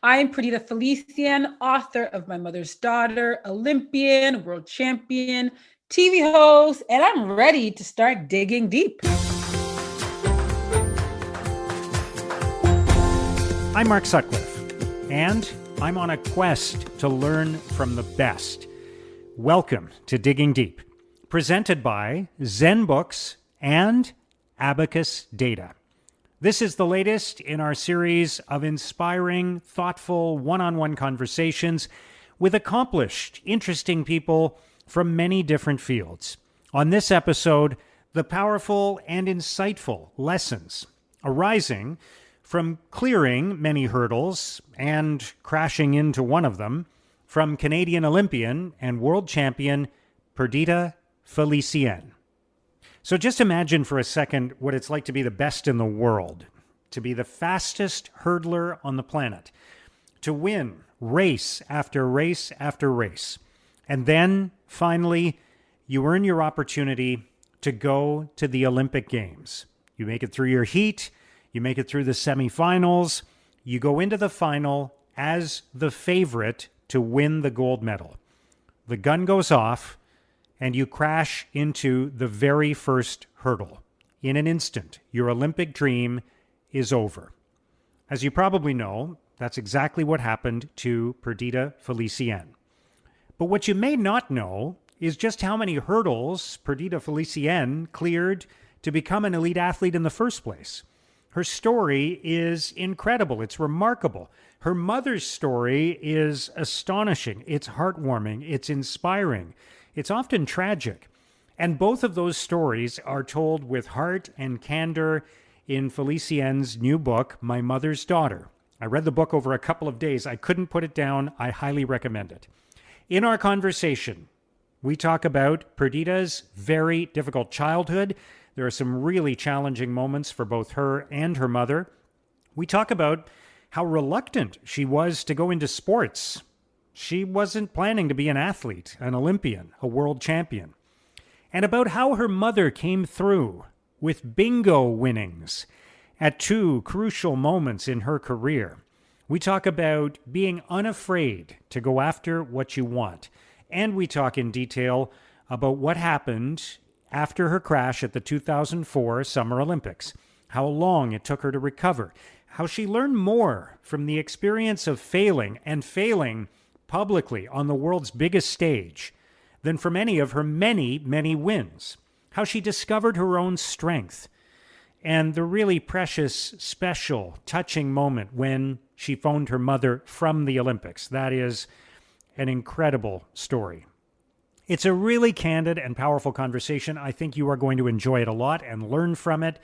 I'm Perdita Felicien, author of My Mother's Daughter, Olympian, world champion, TV host, and I'm ready to start digging deep. I'm Mark Sutcliffe, and I'm on a quest to learn from the best. Welcome to Digging Deep, presented by Zen Books and Abacus Data. This is the latest in our series of inspiring, thoughtful, one-on-one conversations with accomplished, interesting people from many different fields. On this episode, the powerful and insightful lessons arising from clearing many hurdles and crashing into one of them from Canadian Olympian and world champion Perdita Felicien. So just imagine for a second what it's like to be the best in the world, to be the fastest hurdler on the planet, to win race after race after race. And then, finally, you earn your opportunity to go to the Olympic Games. You make it through your heat, you make it through the semifinals, you go into the final as the favorite to win the gold medal. The gun goes off, and you crash into the very first hurdle. In an instant, your Olympic dream is over. As you probably know, that's exactly what happened to Perdita Felicien. But what you may not know is just how many hurdles Perdita Felicien cleared to become an elite athlete in the first place. Her story is incredible. It's remarkable. Her mother's story is astonishing. It's heartwarming. It's inspiring. It's often tragic. And both of those stories are told with heart and candor in Felicien's new book, My Mother's Daughter. I read the book over a couple of days. I couldn't put it down. I highly recommend it. In our conversation, we talk about Perdita's very difficult childhood. There are some really challenging moments for both her and her mother. We talk about how reluctant she was to go into sports. She wasn't planning to be an athlete, an Olympian, a world champion. And about how her mother came through with bingo winnings at two crucial moments in her career. We talk about being unafraid to go after what you want. And we talk in detail about what happened after her crash at the 2004 Summer Olympics, how long it took her to recover, how she learned more from the experience of failing and failing publicly on the world's biggest stage than from any of her many, many wins, how she discovered her own strength, and the really precious, special, touching moment when she phoned her mother from the Olympics. That is an incredible story. It's a really candid and powerful conversation. I think you are going to enjoy it a lot and learn from it.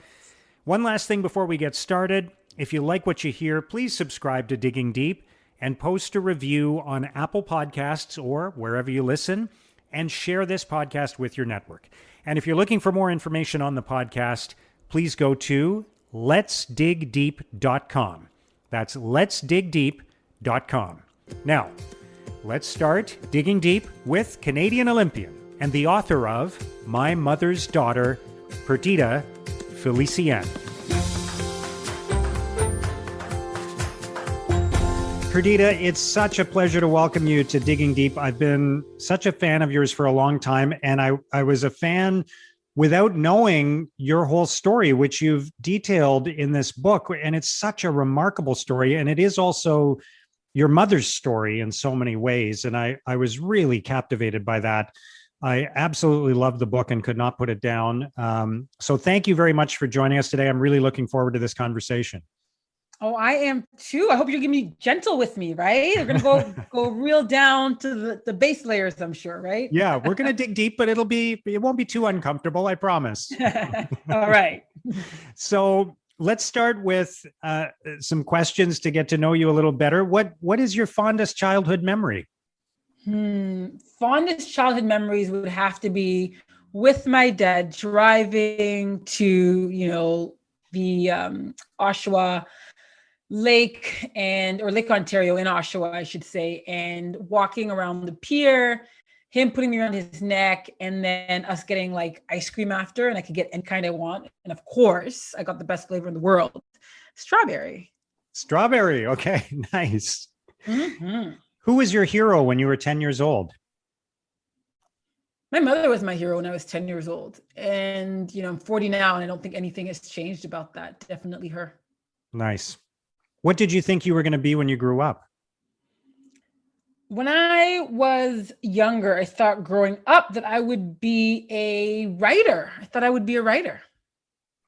One last thing before we get started. If you like what you hear, please subscribe to Digging Deep and post a review on Apple Podcasts or wherever you listen, and share this podcast with your network. And if you're looking for more information on the podcast, please go to letsdigdeep.com. That's letsdigdeep.com. Now, let's start digging deep with Canadian Olympian and the author of My Mother's Daughter, Perdita Felicien. Perdita, it's such a pleasure to welcome you to Digging Deep. I've been such a fan of yours for a long time, and I was a fan without knowing your whole story, which you've detailed in this book. And it's such a remarkable story, and it is also your mother's story in so many ways. And I was really captivated by that. I absolutely loved the book and could not put it down. So thank you very much for joining us today. I'm really looking forward to this conversation. Oh, I am too. I hope you're going to be gentle with me, right? We're going to go real down to the base layers, I'm sure, right? Yeah, we're going to dig deep, but it won't be too uncomfortable, I promise. All right. So let's start with some questions to get to know you a little better. What is your fondest childhood memory? Fondest childhood memories would have to be with my dad driving to, the Oshawa Lake or Lake Ontario in Oshawa, I should say, and walking around the pier, him putting me around his neck, and then us getting like ice cream after, and I could get any kind I want. And of course, I got the best flavor in the world, strawberry. Strawberry. Okay, nice. Hmm. Who was your hero when you were 10 years old? My mother was my hero when I was 10 years old. And, I'm 40 now, and I don't think anything has changed about that. Definitely her. Nice. What did you think you were going to be when you grew up? When I was younger, I thought growing up that I would be a writer. I thought I would be a writer.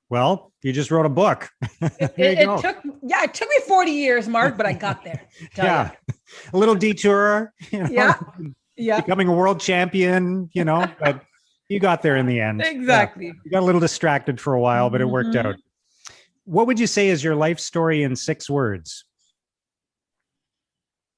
Well, you just wrote a book. It, There it, you it go. took me 40 years, Mark, but I got there. Yeah. A little detour, Yeah. Yeah. becoming a world champion, but you got there in the end. Exactly. Yeah. You got a little distracted for a while, but it worked out. What would you say is your life story in 6 words?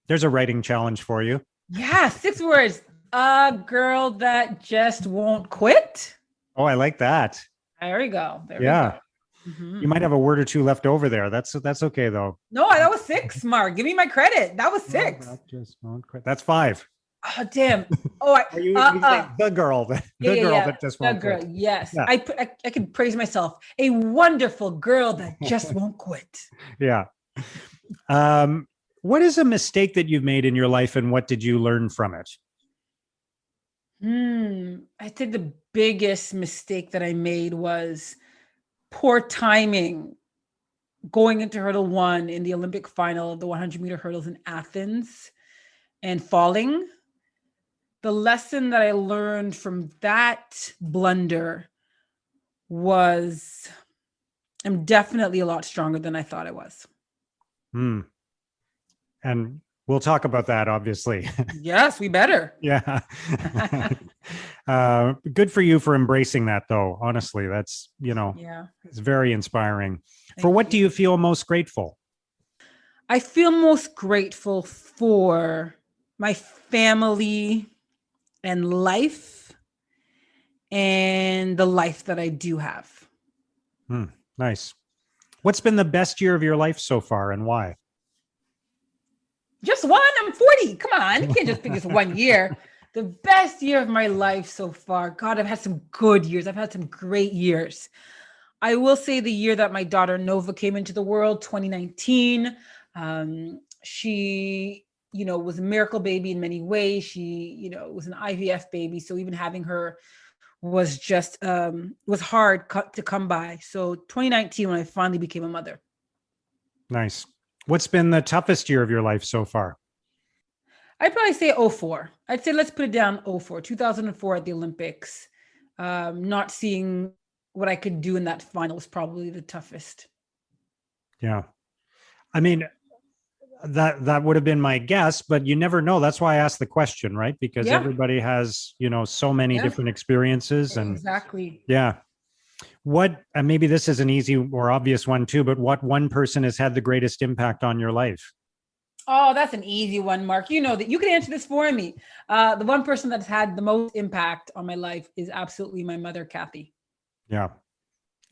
There's a writing challenge for you. Yeah, 6 words. A girl that just won't quit. Oh, I like that. There we go. There Yeah. we go. You might have a word or two left over there. That's okay though. No, that was 6, Mark. Give me my credit. That was 6. That just won't quit. That's 5. Oh, damn. Oh, You say the girl that just the won't girl. quit. Yes. Yeah. I can praise myself. A wonderful girl that just won't quit. Yeah. What is a mistake that you've made in your life, and what did you learn from it? I think the biggest mistake that I made was poor timing going into hurdle 1 in the Olympic final of the 100-meter hurdles in Athens and falling. The lesson that I learned from that blunder was I'm definitely a lot stronger than I thought I was. And we'll talk about that, obviously. Yes, we better. Yeah. Good for you for embracing that, though. Honestly, that's, it's very inspiring. For what do you feel most grateful? I feel most grateful for my family and life and the life that I do have. Nice. What's been the best year of your life so far, and why? Just one? I'm 40. Come on. You can't just pick just one year. The best year of my life so far. God, I've had some good years. I've had some great years. I will say the year that my daughter Nova came into the world, 2019. She, was a miracle baby in many ways. She, was an IVF baby. So even having her was just, was hard to come by. So 2019, when I finally became a mother. Nice. What's been the toughest year of your life so far? I'd probably say 04. I'd say let's put it down 04, 2004 at the Olympics. Not seeing what I could do in that final was probably the toughest. Yeah. I mean, that would have been my guess, but you never know. That's why I asked the question, right? Because everybody has, so many different experiences. And exactly. Yeah. And maybe this is an easy or obvious one too, but what one person has had the greatest impact on your life? Oh, that's an easy one, Mark. You know that you can answer this for me. The one person that's had the most impact on my life is absolutely my mother, Kathy. Yeah.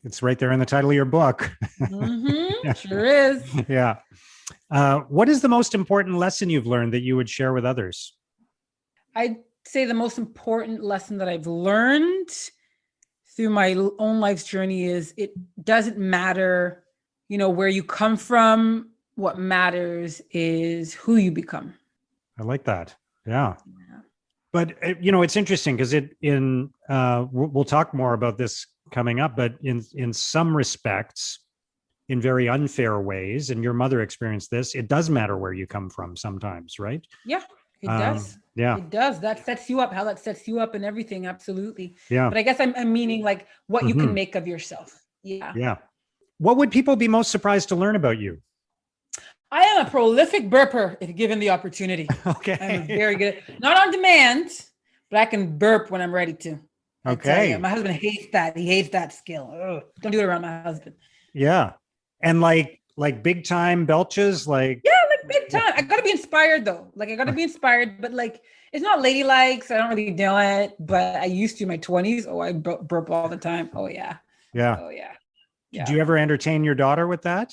It's right there in the title of your book. Yeah. Sure is. Yeah. What is the most important lesson you've learned that you would share with others? I'd say the most important lesson that I've learned through my own life's journey is it doesn't matter, where you come from. What matters is who you become. I like that. Yeah. But, it's interesting because we'll talk more about this coming up, but in some respects, in very unfair ways, and your mother experienced this, it does matter where you come from sometimes, right? Yeah, it does. Yeah. It does. That sets you up, how that sets you up and everything. Absolutely. Yeah. But I guess I'm meaning like what you can make of yourself. Yeah. Yeah. What would people be most surprised to learn about you? I am a prolific burper if given the opportunity. Okay. I'm very good. Not on demand, but I can burp when I'm ready to. Okay. My husband hates that. He hates that skill. Ugh, don't do it around my husband. Yeah. And like big time belches, like. Yeah, like big time. I gotta be inspired though. Like I gotta be inspired, but like it's not ladylike, so I don't really do it. But I used to in my 20s. Oh, I burp all the time. Oh yeah. Yeah. Oh yeah. Do you ever entertain your daughter with that?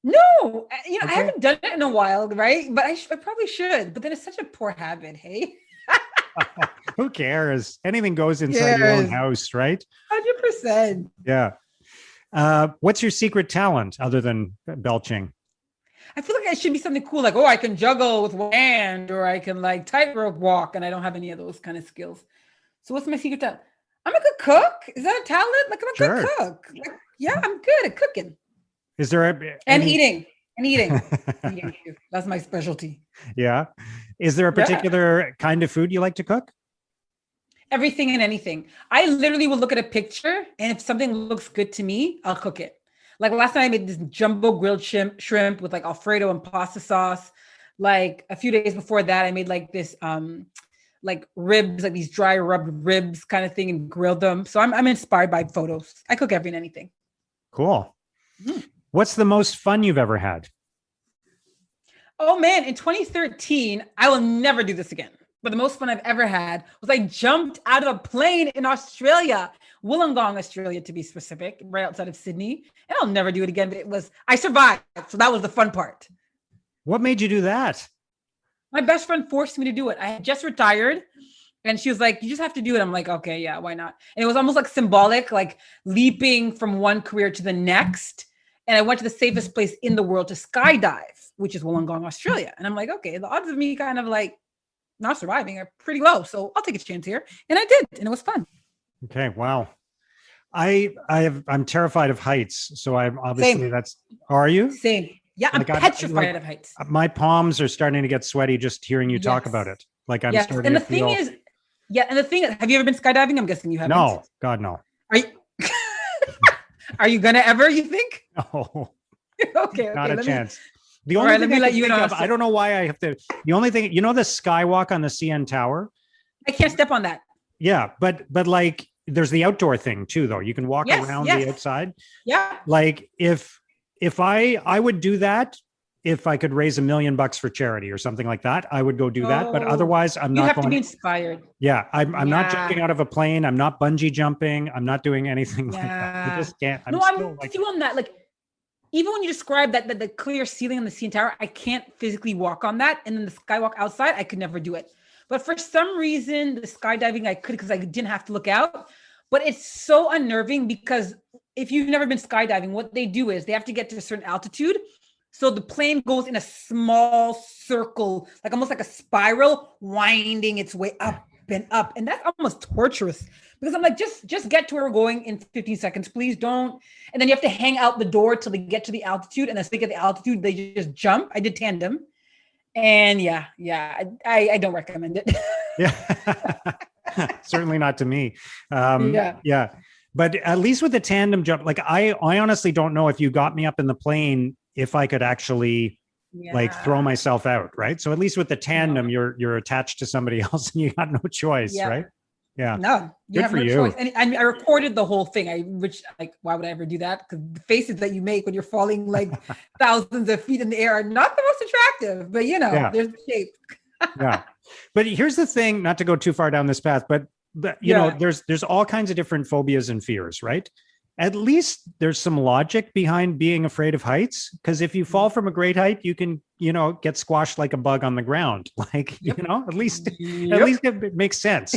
No, I haven't done it in a while, right? But I probably should. But then it's such a poor habit, hey? Who cares? Anything goes inside your own house, right? 100%. Yeah. What's your secret talent other than belching? I feel like it should be something cool, like, oh, I can juggle with one hand, or I can like tightrope walk, and I don't have any of those kind of skills. So what's my secret talent? I'm a good cook. Is that a talent? Like, I'm a good Sure. cook. Like, yeah, I'm good at cooking Is there and any? eating and eating. Eating too. That's my specialty. Yeah. Is there a Yeah. particular kind of food you like to cook? Everything and anything. I literally will look at a picture, and if something looks good to me, I'll cook it. Like last night, I made this jumbo grilled shrimp with like Alfredo and pasta sauce. Like a few days before that, I made like this like ribs, like these dry rubbed ribs kind of thing, and grilled them. So I'm inspired by photos. I cook every and anything. Cool. Mhm. What's the most fun you've ever had? Oh man, in 2013, I will never do this again. But the most fun I've ever had was I jumped out of a plane in Australia, Wollongong, Australia, to be specific, right outside of Sydney. And I'll never do it again, but I survived. So that was the fun part. What made you do that? My best friend forced me to do it. I had just retired, and she was like, you just have to do it. I'm like, okay, yeah, why not? And it was almost like symbolic, like leaping from one career to the next. And I went to the safest place in the world to skydive, which is Wollongong, Australia. And I'm like, okay, the odds of me kind of like not surviving are pretty low. So I'll take a chance here. And I did. And it was fun. Okay. Wow. I'm terrified of heights. So I'm obviously Same. are you? Same. Yeah, I'm Like, petrified of heights. My palms are starting to get sweaty just hearing you talk about it. Like I'm starting and to the thing feel. is, have you ever been skydiving? I'm guessing you haven't. No, God, no. Are you, are you gonna ever, you think? No, okay. not a chance. The All only right, thing let me I let can you think know. of, I don't know why I have to. The only thing, the skywalk on the CN Tower. I can't step on that. Yeah, but like there's the outdoor thing too, though. You can walk around the outside. Yeah. Like if I would do that if I could raise $1 million for charity or something like that, I would go do that. But otherwise, I'm not. You have to be inspired. Yeah, I'm not jumping out of a plane. I'm not bungee jumping. I'm not doing anything like that. I just can't. I'm with you on that. Like, even when you describe that the clear ceiling on the CN Tower, I can't physically walk on that. And then the skywalk outside, I could never do it. But for some reason, the skydiving I could because I didn't have to look out. But it's so unnerving because if you've never been skydiving, what they do is they have to get to a certain altitude. So the plane goes in a small circle, like almost like a spiral, winding its way up and up. And that's almost torturous because I'm like, just get to where we're going in 15 seconds, please don't. And then you have to hang out the door till they get to the altitude. And as they get the altitude, they just jump. I did tandem. And I don't recommend it. Yeah, certainly not to me. Yeah. But at least with the tandem jump, like I honestly don't know if you got me up in the plane, if I could actually like throw myself out, right? So at least with the tandem, you're attached to somebody else and you got no choice, right? Yeah. No, you Good have for no you. choice. And I recorded the whole thing. Why would I ever do that? Because the faces that you make when you're falling like thousands of feet in the air are not the most attractive, but there's the shape. Yeah. But here's the thing, not to go too far down this path, but you know, there's all kinds of different phobias and fears, right? At least there's some logic behind being afraid of heights. Because if you fall from a great height, you can, get squashed like a bug on the ground. Like, at least it makes sense,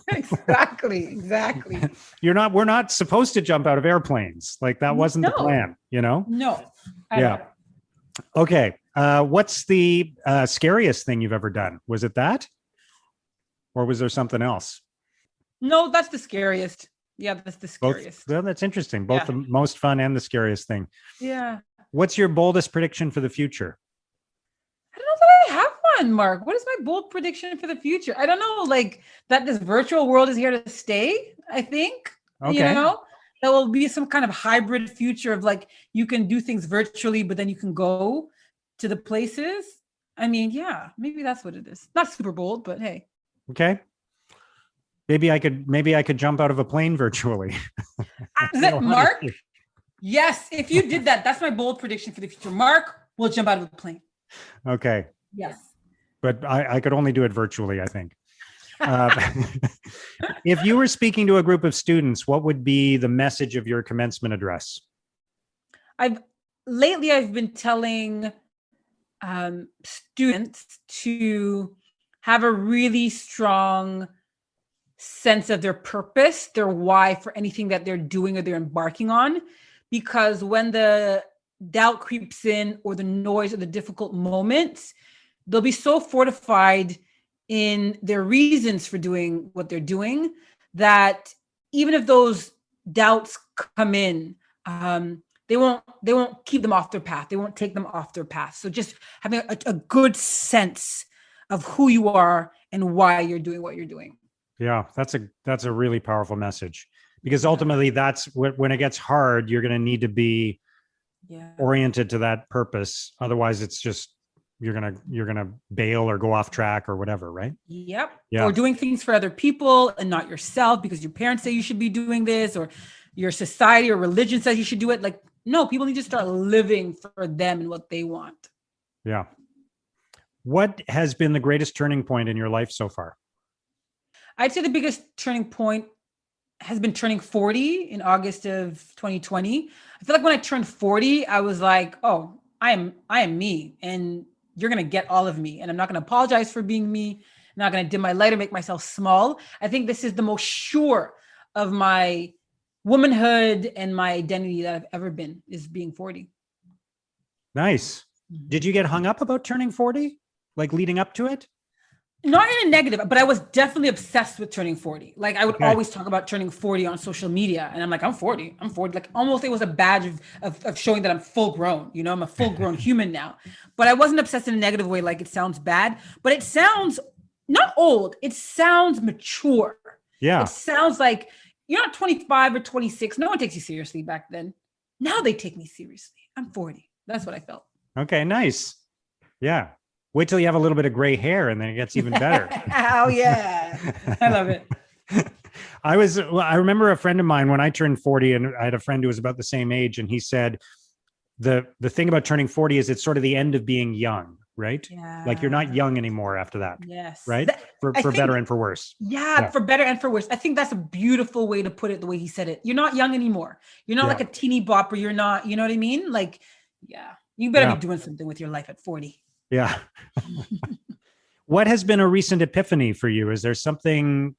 Exactly. We're not supposed to jump out of airplanes. Like that wasn't the plan, No. Yeah. Okay. What's the scariest thing you've ever done? Was it that? Or was there something else? No, that's the scariest. Yeah, that's the scariest. Well, that's interesting. Both the most fun and the scariest thing. Yeah. What's your boldest prediction for the future? I don't know that I have one, Mark. What is my bold prediction for the future? I don't know, like that this virtual world is here to stay, I think. Okay. There will be some kind of hybrid future of like you can do things virtually, but then you can go to the places. I mean, yeah, maybe that's what it is. Not super bold, but hey. Okay. Maybe I could jump out of a plane virtually. Is that Mark? Yes. If you did that, that's my bold prediction for the future. Mark will jump out of a plane. Okay. Yes. But I could only do it virtually, I think. If you were speaking to a group of students, what would be the message of your commencement address? I've been telling students to have a really strong sense of their purpose, their why for anything that they're doing or they're embarking on, because when the doubt creeps in or the noise or the difficult moments, they'll be so fortified in their reasons for doing what they're doing that even if those doubts come in, they won't keep them off their path. They won't take them off their path. So just having a good sense of who you are and why you're doing what you're doing. Yeah, that's a really powerful message, because ultimately that's when it gets hard, you're going to need to be oriented to that purpose. Otherwise, it's just you're gonna bail or go off track or whatever, right? Yep. Yeah. Or doing things for other people and not yourself because your parents say you should be doing this, or your society or religion says you should do it. Like, no, people need to start living for them and what they want. Yeah. What has been the greatest turning point in your life so far? I'd say the biggest turning point has been turning 40 in August of 2020. I feel like when I turned 40, I was like, oh, I am me, and you're going to get all of me, and I'm not going to apologize for being me. I'm not going to dim my light or make myself small. I think this is the most sure of my womanhood and my identity that I've ever been, is being 40. Nice. Did you get hung up about turning 40? Like leading up to it? Not in a negative, but I was definitely obsessed with turning 40. Like I would always talk about turning 40 on social media. And I'm like, I'm 40. Like almost it was a badge of showing that I'm full grown. You know, I'm a full grown human now. But I wasn't obsessed in a negative way. Like it sounds bad, but it sounds not old. It sounds mature. Yeah. It sounds like you're not 25 or 26. No one takes you seriously back then. Now they take me seriously. I'm 40. That's what I felt. Okay, nice. Yeah. Wait till you have a little bit of gray hair and then it gets even better. Oh, yeah. I love it. I remember a friend of mine when I turned 40, and I had a friend who was about the same age, and he said, the thing about turning 40 is it's sort of the end of being young, right? Yeah. Like you're not young anymore after that. Yes. Right? For better and for worse. Yeah, for better and for worse. I think that's a beautiful way to put it, the way he said it. You're not young anymore. You're not like a teeny bopper. You're not, you know what I mean? Like, yeah, you better be doing something with your life at 40. Yeah. What has been a recent epiphany for you? Is there something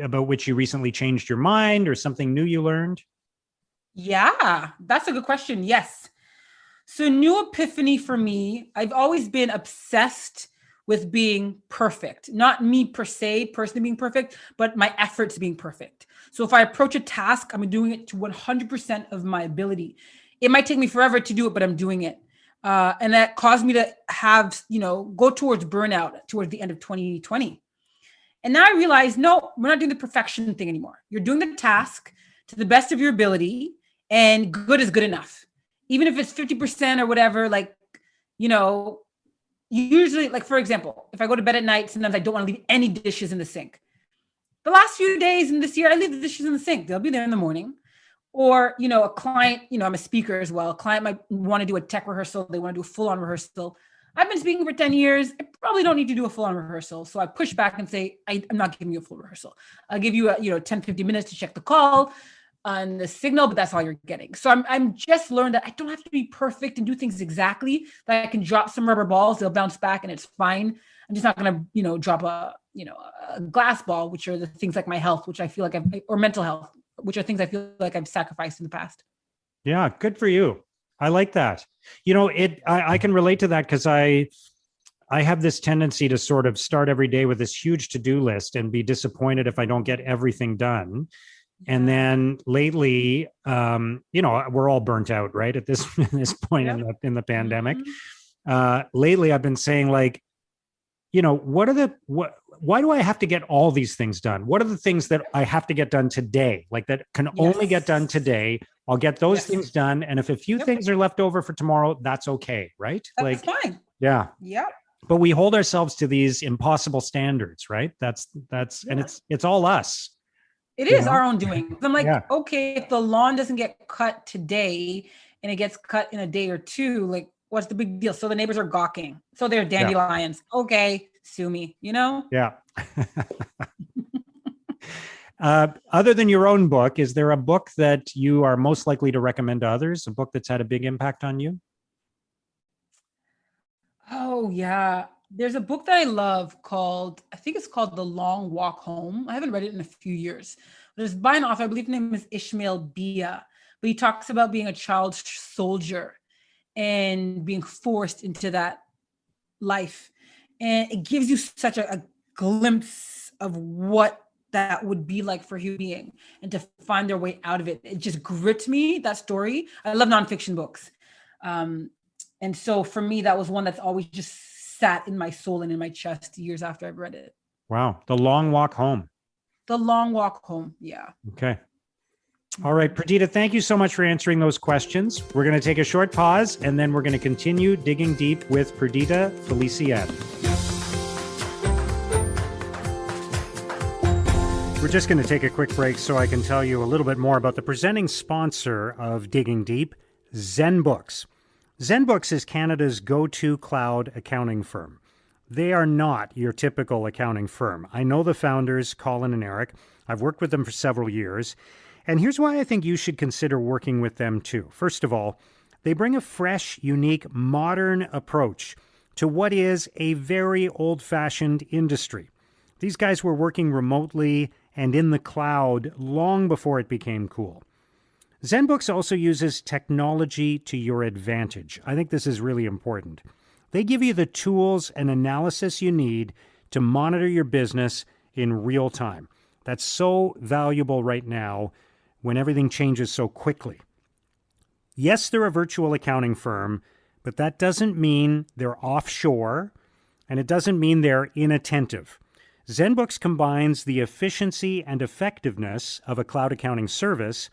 about which you recently changed your mind, or something new you learned? Yeah, that's a good question. Yes. So new epiphany for me, I've always been obsessed with being perfect. Not me per se, personally being perfect, but my efforts being perfect. So if I approach a task, I'm doing it to 100% of my ability. It might take me forever to do it, but I'm doing it. And that caused me to have, go towards burnout towards the end of 2020. And now I realize, no, we're not doing the perfection thing anymore. You're doing the task to the best of your ability, and good is good enough. Even if it's 50% or whatever, like, usually, like, for example, if I go to bed at night, sometimes I don't want to leave any dishes in the sink. The last few days in this year, I leave the dishes in the sink. They'll be there in the morning. Or, a client, I'm a speaker as well. A client might want to do a tech rehearsal. They want to do a full-on rehearsal. I've been speaking for 10 years. I probably don't need to do a full-on rehearsal. So I push back and say, I'm not giving you a full rehearsal. I'll give you 10, 15 minutes to check the call on the signal, but that's all you're getting. So I'm just learned that I don't have to be perfect and do things exactly. That I can drop some rubber balls, they'll bounce back and it's fine. I'm just not going to, drop a glass ball, which are the things like my health, which I feel like or mental health, which are things I feel like I've sacrificed in the past. Yeah, good for you. I like that. I can relate to that because I have this tendency to sort of start every day with this huge to-do list and be disappointed if I don't get everything done. Yeah. And then lately, we're all burnt out, right? At this point in the pandemic. Mm-hmm. Lately, I've been saying, like, why do I have to get all these things done? What are the things that I have to get done today? Like that can only get done today. I'll get those things done. And if a few things are left over for tomorrow, that's okay. Right? That's fine. Yeah. Yeah. But we hold ourselves to these impossible standards, right? And it's all us. It is our own doing. I'm like, okay, if the lawn doesn't get cut today and it gets cut in a day or two, like, what's the big deal? So the neighbors are gawking. So they're dandelions. Yeah. Okay, sue me, Yeah. Other than your own book, is there a book that you are most likely to recommend to others? A book that's had a big impact on you? Oh, yeah. There's a book that I love I think it's called The Long Walk Home. I haven't read it in a few years. But it's by an author, I believe his name is Ishmael Bia. but he talks about being a child soldier and being forced into that life. And it gives you such a glimpse of what that would be like for a human being and to find their way out of it. It just gripped me, that story. I love nonfiction books. And so for me, that was one that's always just sat in my soul and in my chest years after I've read it. Wow. The Long Walk Home. The Long Walk Home. Yeah. Okay. All right, Perdita, thank you so much for answering those questions. We're going to take a short pause, and then we're going to continue digging deep with Perdita Felicien. We're just going to take a quick break so I can tell you a little bit more about the presenting sponsor of Digging Deep, ZenBooks. ZenBooks is Canada's go-to cloud accounting firm. They are not your typical accounting firm. I know the founders, Colin and Eric. I've worked with them for several years. And here's why I think you should consider working with them too. First of all, they bring a fresh, unique, modern approach to what is a very old-fashioned industry. These guys were working remotely and in the cloud long before it became cool. ZenBooks also uses technology to your advantage. I think this is really important. They give you the tools and analysis you need to monitor your business in real time. That's so valuable right now when everything changes so quickly. Yes, they're a virtual accounting firm, but that doesn't mean they're offshore, and it doesn't mean they're inattentive. ZenBooks combines the efficiency and effectiveness of a cloud accounting service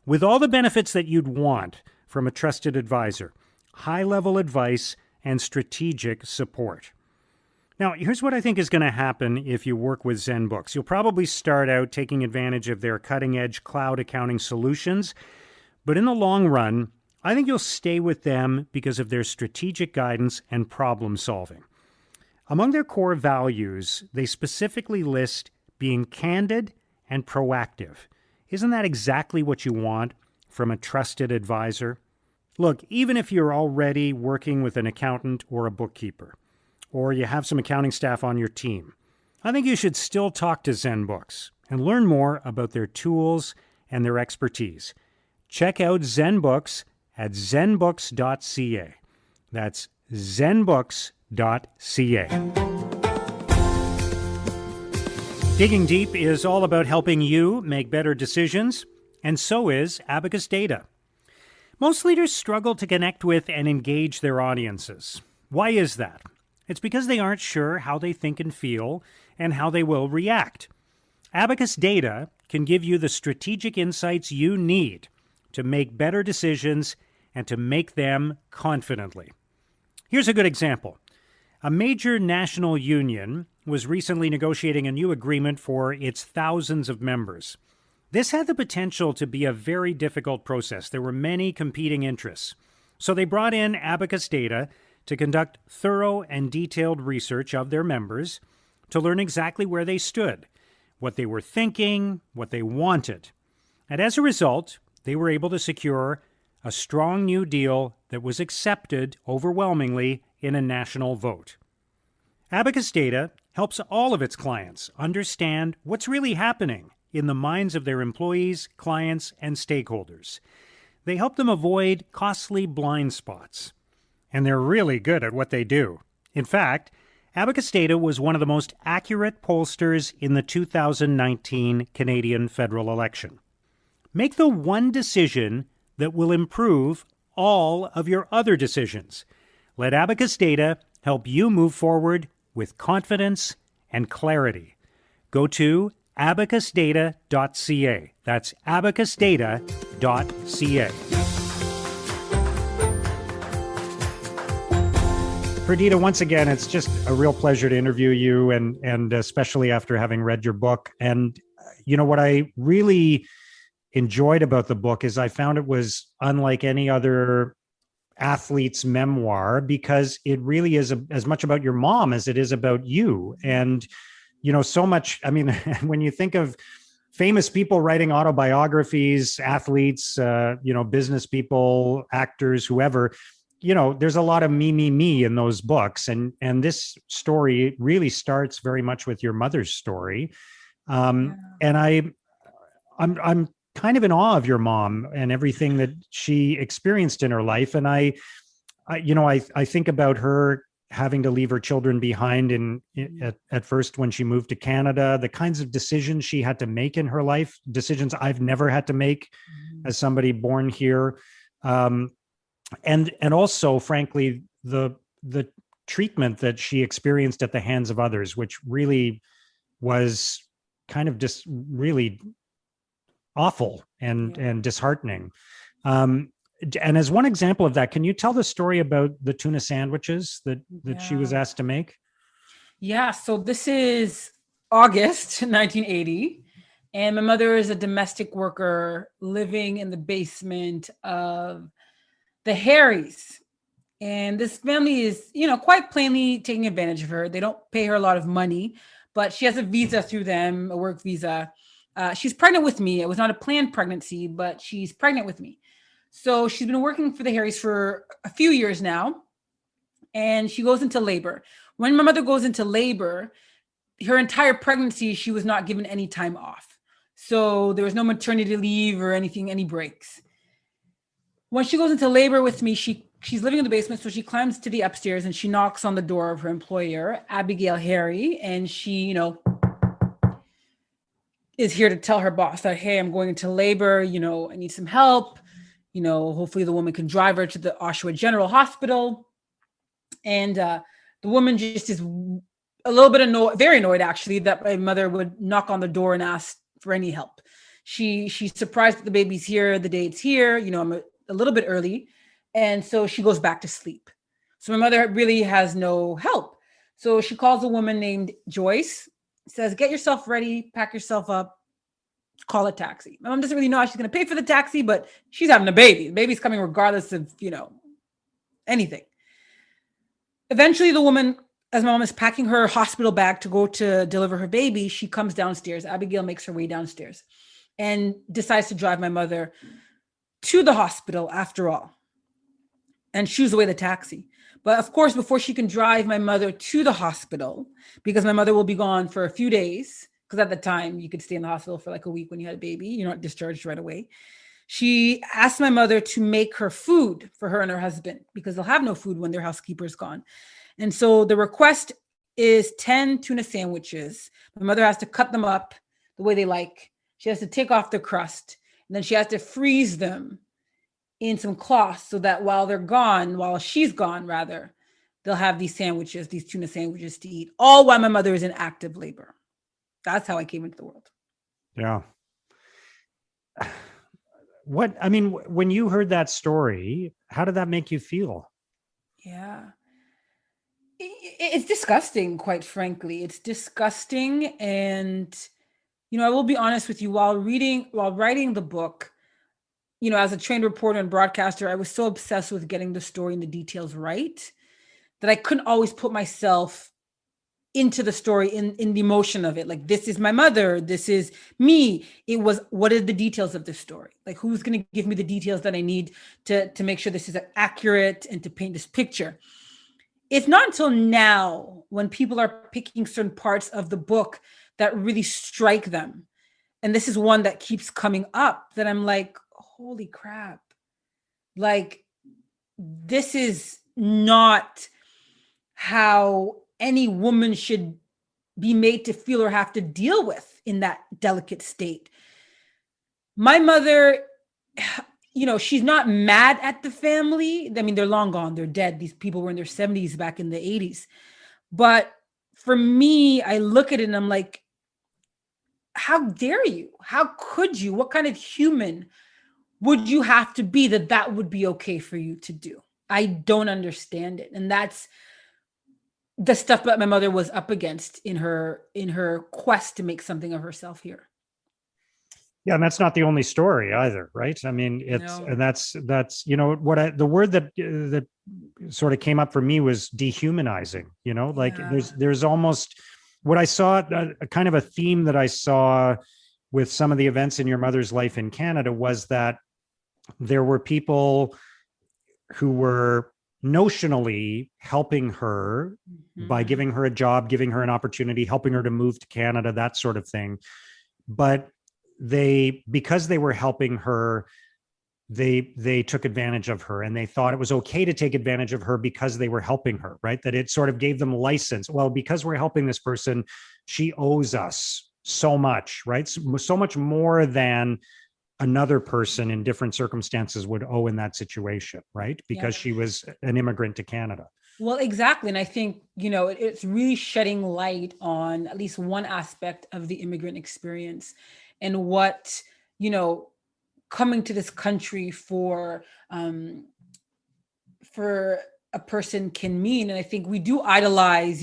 with all the benefits that you'd want from a trusted advisor, high-level advice, and strategic support. Now, here's what I think is going to happen if you work with ZenBooks. You'll probably start out taking advantage of their cutting-edge cloud accounting solutions, but in the long run, I think you'll stay with them because of their strategic guidance and problem solving. Among their core values, they specifically list being candid and proactive. Isn't that exactly what you want from a trusted advisor? Look, even if you're already working with an accountant or a bookkeeper, or you have some accounting staff on your team, I think you should still talk to ZenBooks and learn more about their tools and their expertise. Check out ZenBooks at zenbooks.ca. That's zenbooks.ca. Digging Deep is all about helping you make better decisions, and so is Abacus Data. Most leaders struggle to connect with and engage their audiences. Why is that? It's because they aren't sure how they think and feel and how they will react. Abacus Data can give you the strategic insights you need to make better decisions and to make them confidently. Here's a good example. A major national union was recently negotiating a new agreement for its thousands of members. This had the potential to be a very difficult process. There were many competing interests. So they brought in Abacus Data to conduct thorough and detailed research of their members to learn exactly where they stood, what they were thinking, what they wanted. And as a result, they were able to secure a strong new deal that was accepted overwhelmingly in a national vote. Abacus Data helps all of its clients understand what's really happening in the minds of their employees, clients, and stakeholders. They help them avoid costly blind spots. And they're really good at what they do. In fact, Abacus Data was one of the most accurate pollsters in the 2019 Canadian federal election. Make the one decision that will improve all of your other decisions. Let Abacus Data help you move forward with confidence and clarity. Go to abacusdata.ca. That's abacusdata.ca. Perdita, once again, it's just a real pleasure to interview you, and especially after having read your book. And, you know, what I really enjoyed about the book is I found it was unlike any other athlete's memoir, because it really is as much about your mom as it is about you. And, you know, so much, I mean, when you think of famous people writing autobiographies, athletes, business people, actors, whoever, you know, there's a lot of me in those books. And this story really starts very much with your mother's story. And I'm kind of in awe of your mom and everything that she experienced in her life. And I think about her having to leave her children behind at first when she moved to Canada, the kinds of decisions she had to make in her life, decisions I've never had to make as somebody born here. And also, frankly, the treatment that she experienced at the hands of others, which really was kind of just really awful and disheartening. And as one example of that, can you tell the story about the tuna sandwiches that she was asked to make? Yeah. So this is August 1980. And my mother is a domestic worker living in the basement of the Harrys. And this family is, quite plainly taking advantage of her. They don't pay her a lot of money, but she has a visa through them, a work visa. She's pregnant with me. It was not a planned pregnancy, but she's pregnant with me. So she's been working for the Harrys for a few years now, and she goes into labor. When my mother goes into labor, her entire pregnancy, she was not given any time off. So there was no maternity leave or anything, any breaks. When she goes into labor with me, she's living in the basement, so she climbs to the upstairs and she knocks on the door of her employer, Abigail Harry, and she, is here to tell her boss that, hey, I'm going into labor, I need some help. Hopefully the woman can drive her to the Oshawa General Hospital. And the woman just is a little bit annoyed, very annoyed actually, that my mother would knock on the door and ask for any help. She's surprised that the baby's here the day it's here. I'm a little bit early. And so she goes back to sleep. So my mother really has no help. So she calls a woman named Joyce, says, get yourself ready, pack yourself up, call a taxi. My mom doesn't really know how she's going to pay for the taxi, but she's having a baby. The baby's coming regardless of, anything. Eventually the woman, as my mom is packing her hospital bag to go to deliver her baby, she comes downstairs. Abigail makes her way downstairs and decides to drive my mother to the hospital after all, and shoos away the taxi. But of course, before she can drive my mother to the hospital, because my mother will be gone for a few days, because at the time you could stay in the hospital for like a week when you had a baby, you're not discharged right away. She asked my mother to make her food for her and her husband, because they'll have no food when their housekeeper's gone. And so the request is 10 tuna sandwiches. My mother has to cut them up the way they like. She has to take off the crust, and then she has to freeze them in some cloths so that while she's gone, they'll have these tuna sandwiches to eat, all while my mother is in active labor. That's how I came into the world. Yeah. When you heard that story, how did that make you feel? Yeah. It's disgusting, quite frankly. It's disgusting. And, I will be honest with you, while writing the book, as a trained reporter and broadcaster, I was so obsessed with getting the story and the details right that I couldn't always put myself into the story in the emotion of it. Like, this is my mother, this is me. It was, what are the details of this story? Like, who's going to give me the details that I need to make sure this is accurate and to paint this picture? It's not until now, when people are picking certain parts of the book that really strike them, and this is one that keeps coming up, that I'm like, holy crap. Like, this is not how any woman should be made to feel or have to deal with in that delicate state. My mother, she's not mad at the family. I mean, they're long gone. They're dead. These people were in their 70s back in the 80s. But for me, I look at it and I'm like, how dare you? How could you? What kind of human would you have to be that would be okay for you to do? I don't understand it. And that's the stuff that my mother was up against in her quest to make something of herself here. Yeah, and that's not the only story either, right? I mean, and that's the word that sort of came up for me was dehumanizing. There's almost what I saw, a kind of a theme that I saw with some of the events in your mother's life in Canada was that there were people who were notionally helping her by giving her a job, giving her an opportunity, helping her to move to Canada, that sort of thing. But because they were helping her, they took advantage of her, and they thought it was okay to take advantage of her because they were helping her, right? That it sort of gave them license. Well, because we're helping this person, she owes us so much, right? So much more than another person in different circumstances would owe in that situation, right? Because she was an immigrant to Canada. Well, exactly. And I think, it's really shedding light on at least one aspect of the immigrant experience and what, coming to this country for a person can mean. And I think we do idolize,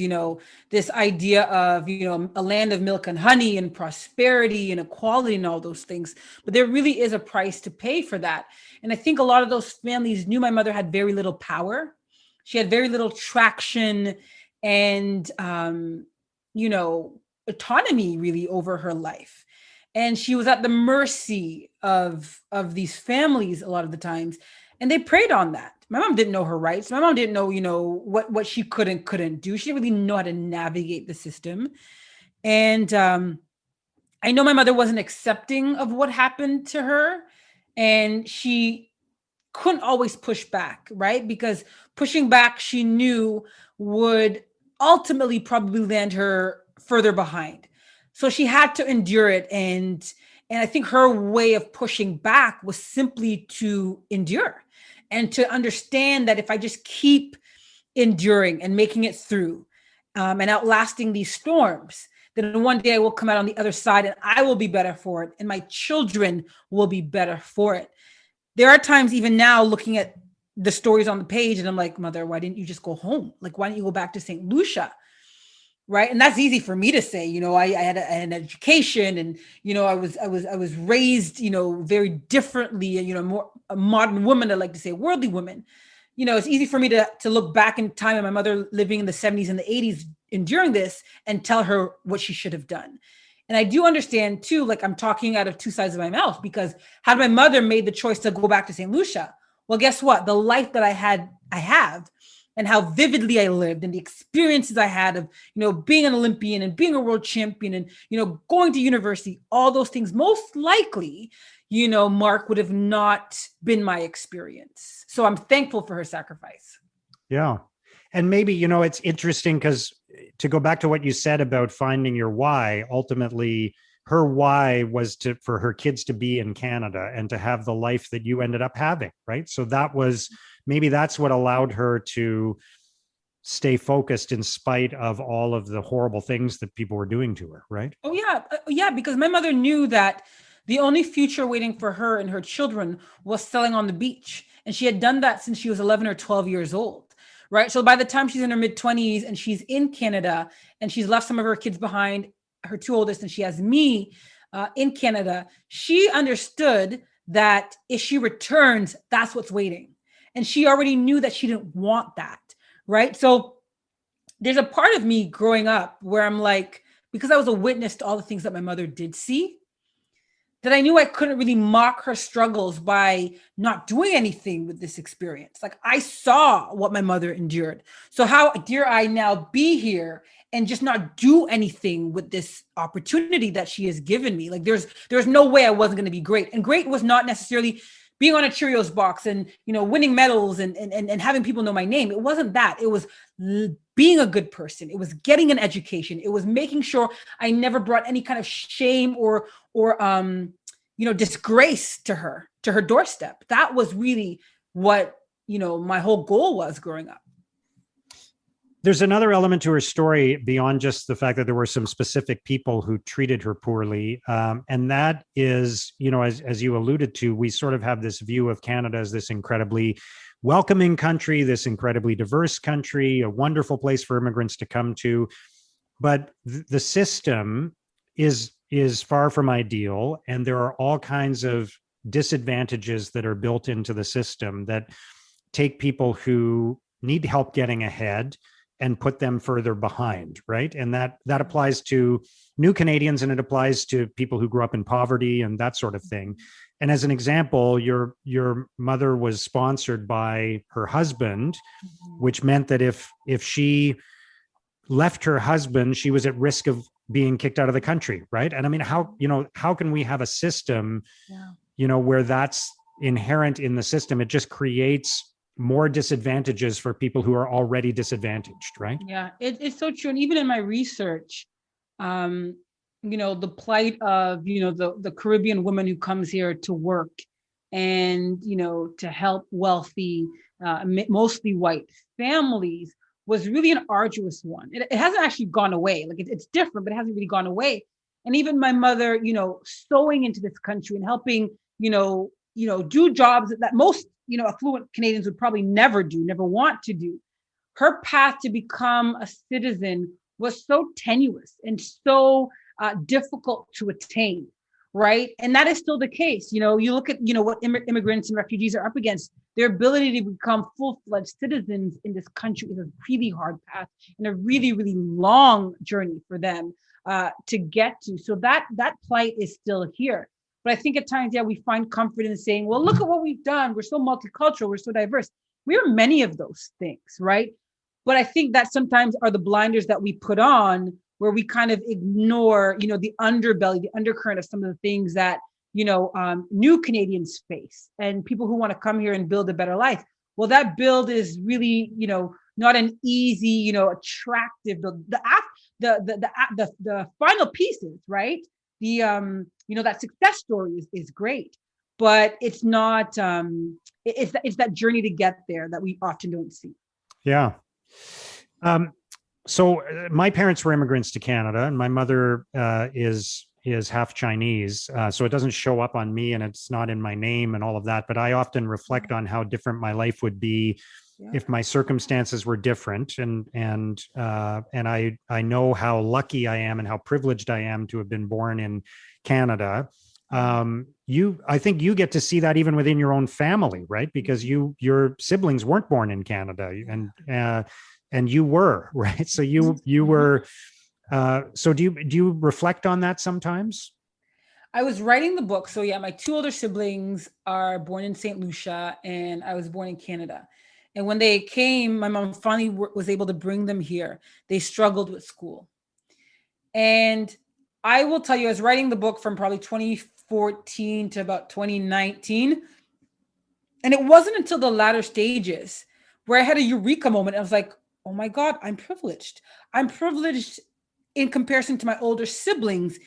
this idea of, a land of milk and honey and prosperity and equality and all those things. But there really is a price to pay for that. And I think a lot of those families knew my mother had very little power. She had very little traction and, autonomy really over her life. And she was at the mercy of these families a lot of the times. And they preyed on that. My mom didn't know her rights. My mom didn't know, what she could and couldn't do. She didn't really know how to navigate the system. And I know my mother wasn't accepting of what happened to her. And she couldn't always push back, right? Because pushing back, she knew would ultimately probably land her further behind. So she had to endure it. And I think her way of pushing back was simply to endure and to understand that if I just keep enduring and making it through and outlasting these storms, then one day I will come out on the other side and I will be better for it. And my children will be better for it. There are times even now looking at the stories on the page and I'm like, Mother, why didn't you just go home? Like, why didn't you go back to St. Lucia? Right. And that's easy for me to say, I had an education and, I was raised, very differently, more a modern woman. I like to say worldly woman. It's easy for me to look back in time and my mother living in the 70s and the 80s, enduring this and tell her what she should have done. And I do understand too, like I'm talking out of two sides of my mouth, because had my mother made the choice to go back to St. Lucia, well, guess what? The life that I have, and how vividly I lived and the experiences I had of, being an Olympian and being a world champion and, going to university, all those things, most likely, Mark, would have not been my experience. So I'm thankful for her sacrifice. Yeah. And maybe, it's interesting because to go back to what you said about finding your why, ultimately her why was for her kids to be in Canada and to have the life that you ended up having, right? So maybe that's what allowed her to stay focused in spite of all of the horrible things that people were doing to her, right? Oh, yeah. Yeah, because my mother knew that the only future waiting for her and her children was selling on the beach. And she had done that since she was 11 or 12 years old. Right. So by the time she's in her mid-20s and she's in Canada and she's left some of her kids behind, her two oldest, and she has me in Canada, she understood that if she returns, that's what's waiting. And she already knew that she didn't want that. Right. So there's a part of me growing up where I'm like, because I was a witness to all the things that my mother did see, that I knew I couldn't really mock her struggles by not doing anything with this experience. Like I saw what my mother endured. So how dare I now be here and just not do anything with this opportunity that she has given me? Like there's no way I wasn't going to be great. And great was not necessarily being on a Cheerios box and, winning medals and having people know my name. It wasn't that. It was being a good person. It was getting an education. It was making sure I never brought any kind of shame or disgrace to her doorstep. That was really what, my whole goal was growing up. There's another element to her story beyond just the fact that there were some specific people who treated her poorly. And that is, as you alluded to, we sort of have this view of Canada as this incredibly welcoming country, this incredibly diverse country, a wonderful place for immigrants to come to. But the system is far from ideal. And there are all kinds of disadvantages that are built into the system that take people who need help getting ahead and put them further behind, right? And that applies to new Canadians and it applies to people who grew up in poverty and that sort of thing. And as an example, your mother was sponsored by her husband, which meant that if she left her husband, she was at risk of being kicked out of the country, right? And I mean, how can we have a system, Yeah. where that's inherent in the system? It just creates more disadvantages for people who are already disadvantaged, right? Yeah, it's so true. And even in my research, um, the plight of, the Caribbean woman who comes here to work and, to help wealthy, mostly white families was really an arduous one. It hasn't actually gone away. Like it's different, but it hasn't really gone away. And even my mother, sewing into this country and helping, do jobs that most, affluent Canadians would probably never do, never want to do. Her path to become a citizen was so tenuous and so difficult to attain, right? And that is still the case. You look at what immigrants and refugees are up against. Their ability to become full-fledged citizens in this country is a really hard path and a really, really long journey for them to get to. So that plight is still here. But I think at times, yeah, we find comfort in saying, well, look at what we've done. We're so multicultural. We're so diverse. We are many of those things, right? But I think that sometimes are the blinders that we put on where we kind of ignore, the underbelly, the undercurrent of some of the things that, new Canadians face and people who want to come here and build a better life. Well, that build is really, not an easy, attractive build. The final pieces, right? That success story is great, but it's not, it's that journey to get there that we often don't see. Yeah. So my parents were immigrants to Canada, and my mother is half Chinese. So it doesn't show up on me, and it's not in my name and all of that. But I often reflect on how different my life would be if my circumstances were different. And I know how lucky I am and how privileged I am to have been born in Canada. I think you get to see that even within your own family, right? Because your siblings weren't born in Canada, and you were, right? So you were. So do you reflect on that sometimes? I was writing the book. So yeah, my two older siblings are born in St. Lucia, and I was born in Canada. And when they came, my mom finally was able to bring them here. They struggled with school. And I will tell you, I was writing the book from probably 2014 to about 2019. And it wasn't until the latter stages where I had a eureka moment. I was like, oh my God, I'm privileged. I'm privileged in comparison to my older siblings,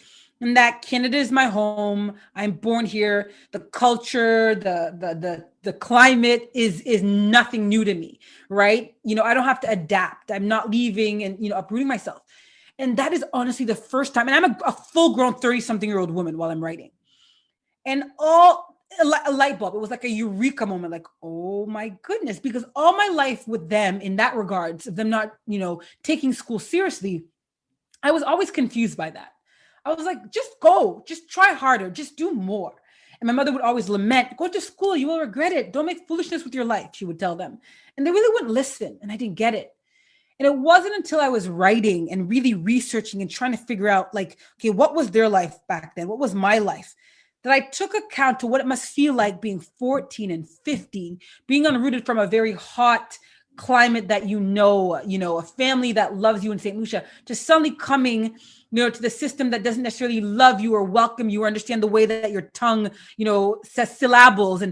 and that Canada is my home. I'm born here. The culture, the climate is nothing new to me, right? I don't have to adapt. I'm not leaving and uprooting myself. And that is honestly the first time. And I'm a full-grown 30-something-year-old woman while I'm writing. And a light bulb. It was like a eureka moment, like, oh my goodness, because all my life with them in that regards, of them not, taking school seriously, I was always confused by that. I was like, just go, just try harder, just do more. And my mother would always lament, go to school, you will regret it. Don't make foolishness with your life, she would tell them. And they really wouldn't listen. And I didn't get it. And it wasn't until I was writing and really researching and trying to figure out, like, okay, what was their life back then? What was my life? That I took account to what it must feel like being 14 and 15, being unrooted from a very hot climate that a family that loves you in St. Lucia, to suddenly coming, to the system that doesn't necessarily love you or welcome you or understand the way that your tongue, says syllables,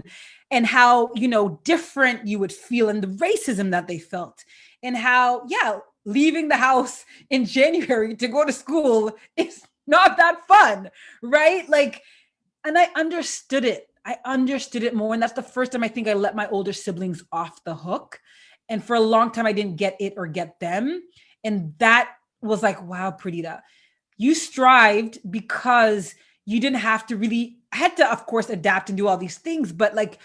and how, different you would feel, and the racism that they felt, and how, leaving the house in January to go to school is not that fun, right? Like, and I understood it. I understood it more. And that's the first time I think I let my older siblings off the hook. And for a long time, I didn't get it or get them. And that was like, wow, Perdita, you strived because you didn't have to really, I had to, of course, adapt and do all these things. But like,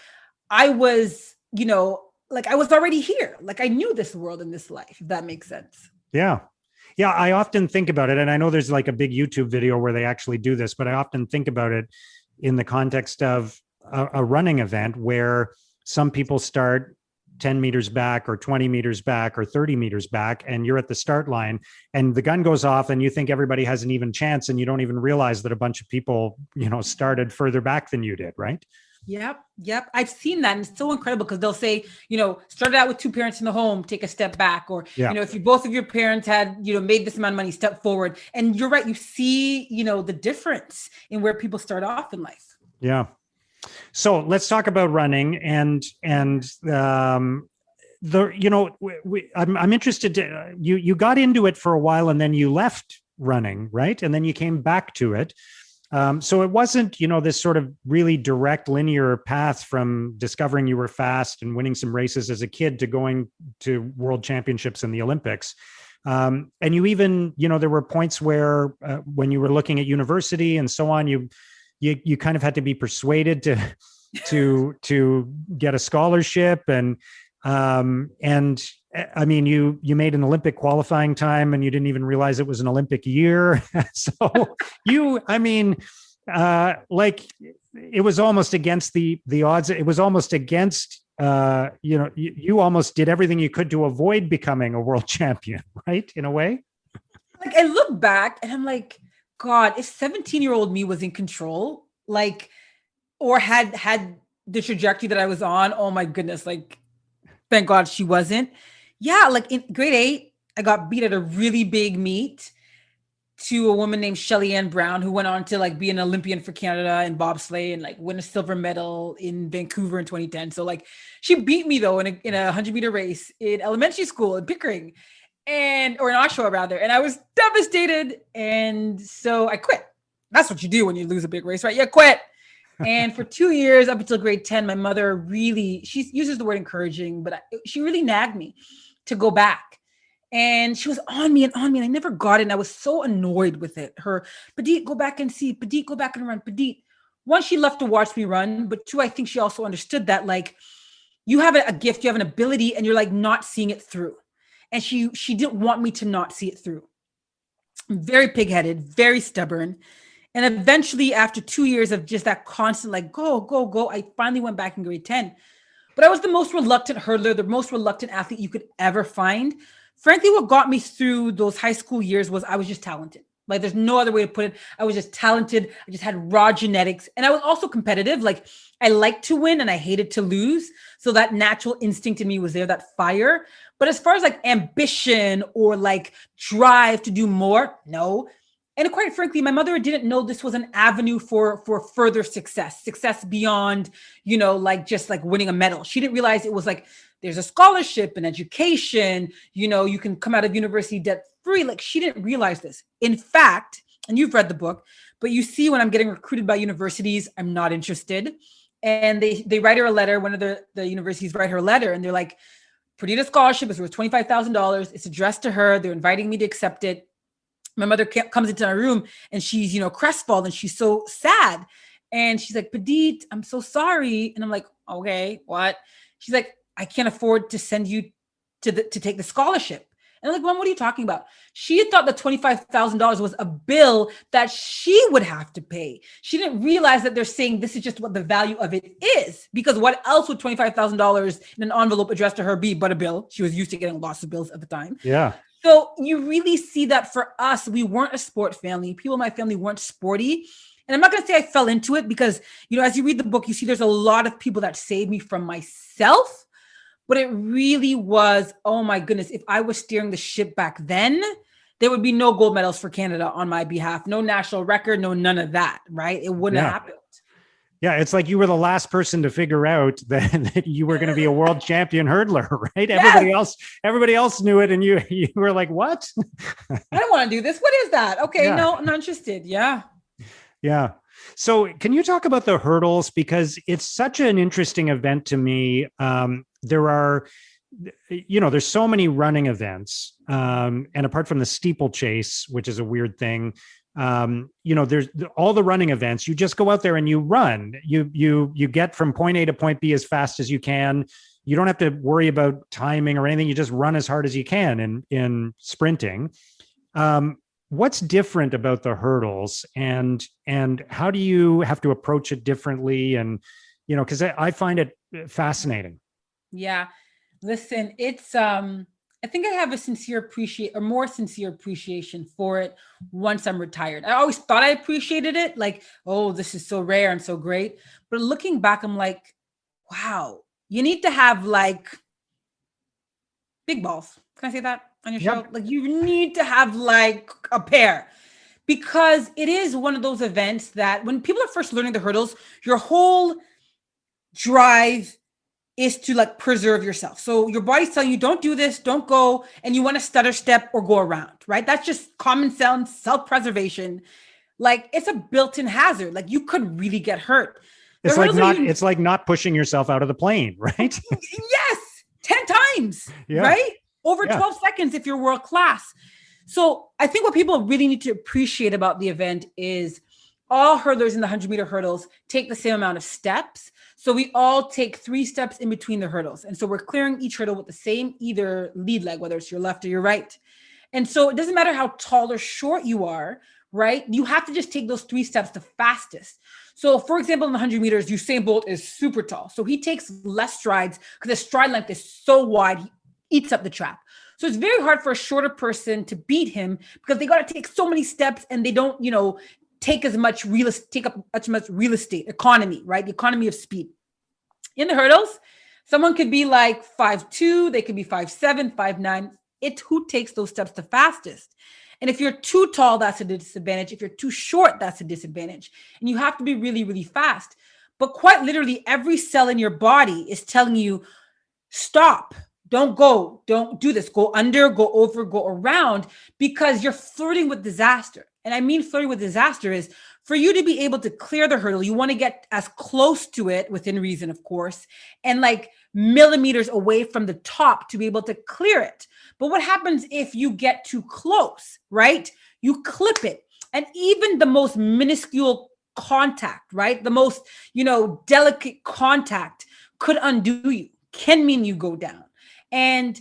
I was, I was already here. Like I knew this world and this life, if that makes sense. Yeah. Yeah. I often think about it. And I know there's like a big YouTube video where they actually do this, but I often think about it in the context of a running event where some people start 10 meters back or 20 meters back or 30 meters back, and you're at the start line and the gun goes off and you think everybody has an even chance, and you don't even realize that a bunch of people, started further back than you did, right? Yep. Yep. I've seen that. And it's so incredible because they'll say, started out with two parents in the home, take a step back. Or, Yeah. if you both of your parents had, made this amount of money, step forward. And you're right. You see, the difference in where people start off in life. Yeah. So let's talk about running and I'm interested to, you got into it for a while and then you left running, right? And then you came back to it. So it wasn't, this sort of really direct linear path from discovering you were fast and winning some races as a kid to going to world championships and the Olympics. And you even, there were points where when you were looking at university and so on, you kind of had to be persuaded to get a scholarship. And I mean, you made an Olympic qualifying time and you didn't even realize it was an Olympic year. So like it was almost against the odds. It was almost against, you almost did everything you could to avoid becoming a world champion, right? In a way. Like I look back and I'm like, God, if 17-year-old me was in control, like, or had the trajectory that I was on, oh my goodness, like, thank God she wasn't. Yeah, like in grade 8, I got beat at a really big meet to a woman named Shelly Ann Brown, who went on to like be an Olympian for Canada in bobsleigh and like win a silver medal in Vancouver in 2010. So like she beat me though in a 100-meter race in elementary school in Pickering or in Oshawa rather. And I was devastated. And so I quit. That's what you do when you lose a big race, right? You quit. And for 2 years, up until grade 10, my mother really, she uses the word encouraging, but she really nagged me to go back. And she was on me and I never got it. And I was so annoyed with it. Her, Perdita, go back and see. Perdita, go back and run. Perdita. One, she loved to watch me run. But two, I think she also understood that like you have a gift, you have an ability, and you're like not seeing it through. And she didn't want me to not see it through. I'm very pig-headed, very stubborn. And eventually, after 2 years of just that constant, like, go, go, go, I finally went back in grade 10. But I was the most reluctant hurdler, the most reluctant athlete you could ever find. Frankly, what got me through those high school years was I was just talented. Like, there's no other way to put it. I was just talented. I just had raw genetics. And I was also competitive. Like, I liked to win and I hated to lose. So that natural instinct in me was there, that fire. But as far as like ambition or like drive to do more, no. And quite frankly, my mother didn't know this was an avenue for further success beyond, like just like winning a medal. She didn't realize it was like, there's a scholarship and education, you can come out of university debt free. Like she didn't realize this. In fact, and you've read the book, but you see when I'm getting recruited by universities, I'm not interested. And they write her a letter. One of the universities write her a letter and they're like, Perdita scholarship is worth $25,000. It's addressed to her. They're inviting me to accept it. My mother comes into my room and she's, crestfallen. She's so sad. And she's like, Perdita, I'm so sorry. And I'm like, okay, what? She's like, I can't afford to send you to take the scholarship. And I'm like, Mom, what are you talking about? She had thought that $25,000 was a bill that she would have to pay. She didn't realize that they're saying this is just what the value of it is. Because what else would $25,000 in an envelope addressed to her be but a bill? She was used to getting lots of bills at the time. Yeah. So you really see that for us, we weren't a sport family. People in my family weren't sporty. And I'm not going to say I fell into it because, as you read the book, you see there's a lot of people that saved me from myself. But it really was, oh my goodness, if I was steering the ship back then, there would be no gold medals for Canada on my behalf. No national record, no none of that, right? It wouldn't have happened. Yeah, it's like you were the last person to figure out that you were going to be a world champion hurdler, right? Yes. Everybody else knew it, and you were like, "What? I don't want to do this. What is that? Okay, no, I'm not interested." Yeah. Yeah. So, can you talk about the hurdles because it's such an interesting event to me? There are, there's so many running events, and apart from the steeplechase, which is a weird thing. There's all the running events. You just go out there and you run. You get from point A to point B as fast as you can. You don't have to worry about timing or anything. You just run as hard as you can in sprinting. What's different about the hurdles and how do you have to approach it differently? And, because I find it fascinating. Yeah. Listen, it's I think I have a more sincere appreciation for it once I'm retired. I always thought I appreciated it, like, oh, this is so rare and so great. But looking back, I'm like, wow, you need to have like big balls. Can I say that on your show? Yep. Like, you need to have like a pair, because it is one of those events that when people are first learning the hurdles, your whole drive is to like preserve yourself. So your body's telling you, don't do this, don't go, and you want to stutter step or go around, right? That's just common sense, self-preservation. Like, it's a built-in hazard. Like, you could really get hurt. The It's like hurdles are not even, it's like not pushing yourself out of the plane, right? yes, 10 times, Yeah. right? Over Yeah. 12 seconds if you're world class. So I think what people really need to appreciate about the event is all hurdlers in the 100-meter hurdles take the same amount of steps. So we all take 3 steps in between the hurdles. And so we're clearing each hurdle with the same either lead leg, whether it's your left or your right. And so it doesn't matter how tall or short you are, right? You have to just take those 3 steps the fastest. So for example, in the 100 meters, Usain Bolt is super tall. So he takes less strides because the stride length is so wide, he eats up the trap. So it's very hard for a shorter person to beat him because they got to take so many steps and they don't, take up as much real estate economy, right? The economy of speed. In the hurdles, someone could be like 5'2", they could be 5'7", 5'9". It's who takes those steps the fastest. And if you're too tall, that's a disadvantage. If you're too short, that's a disadvantage. And you have to be really, really fast. But quite literally, every cell in your body is telling you, stop, don't go, don't do this, go under, go over, go around, because you're flirting with disaster. And I mean, flirting with disaster is for you to be able to clear the hurdle, you want to get as close to it within reason, of course, and like millimeters away from the top to be able to clear it. But what happens if you get too close, right? You clip it. And even the most minuscule contact, right? The most, delicate contact could undo you, can mean you go down. And,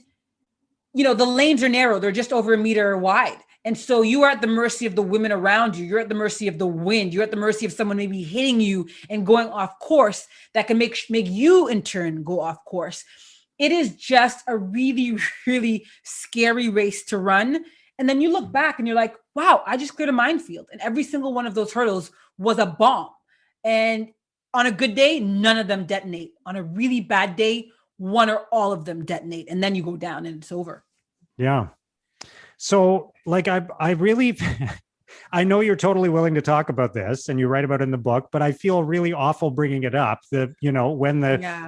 the lanes are narrow. They're just over a meter wide. And so you are at the mercy of the women around you. You're at the mercy of the wind. You're at the mercy of someone maybe hitting you and going off course that can make you in turn go off course. It is just a really, really scary race to run. And then you look back and you're like, wow, I just cleared a minefield. And every single one of those hurdles was a bomb. And on a good day, none of them detonate. On a really bad day, one or all of them detonate. And then you go down and it's over. Yeah. So like, I really, I know you're totally willing to talk about this and you write about it in the book, but I feel really awful bringing it up that,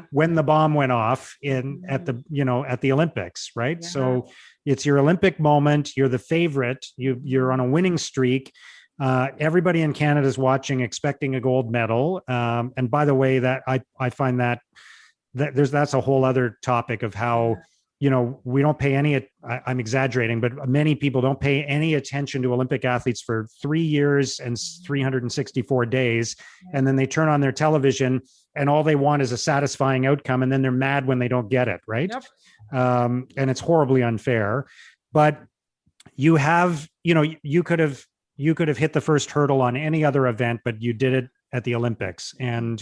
when the bomb went off at the Olympics, right? Yeah. So it's your Olympic moment. You're the favorite. You're on a winning streak. Everybody in Canada is watching, expecting a gold medal. And by the way, that I find that's a whole other topic of how, we don't pay any, I'm exaggerating, but many people don't pay any attention to Olympic athletes for 3 years and 364 days. And then they turn on their television and all they want is a satisfying outcome. And then they're mad when they don't get it. Right. Yep. And it's horribly unfair, but you have, you could have hit the first hurdle on any other event, but you did it at the Olympics. And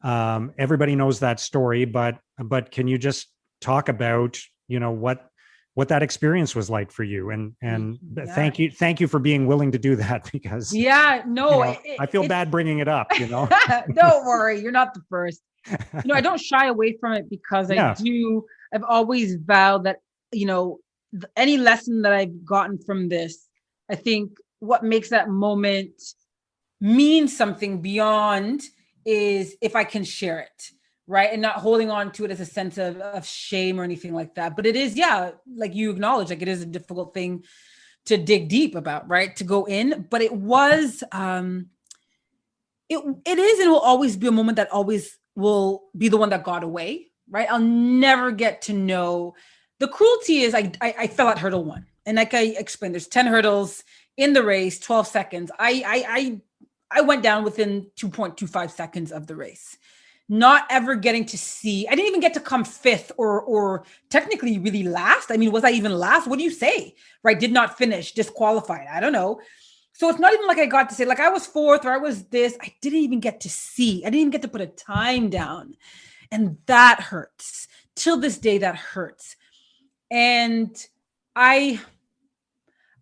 everybody knows that story, but can you just talk about, what that experience was like for you? And thank you for being willing to do that, because I feel bad bringing it up, Don't worry. You're not the first. I don't shy away from it because I've always vowed that, any lesson that I've gotten from this, I think what makes that moment mean something beyond is if I can share it, right? And not holding on to it as a sense of shame or anything like that. But it is, like you acknowledge, like it is a difficult thing to dig deep about, right? To go in. But it was, it is and will always be a moment that always will be the one that got away, right? I'll never get to know. The cruelty is I fell at hurdle 1. And like I explained, there's 10 hurdles in the race, 12 seconds. I went down within 2.25 seconds of the race. Not ever getting to see, I didn't even get to come 5th or technically really last. I mean, was I even last? What do you say? Right? Did not finish, disqualified. I don't know. So it's not even like I got to say, like I was 4th or I was this. I didn't even get to see. I didn't even get to put a time down. And that hurts. Till this day, that hurts. And I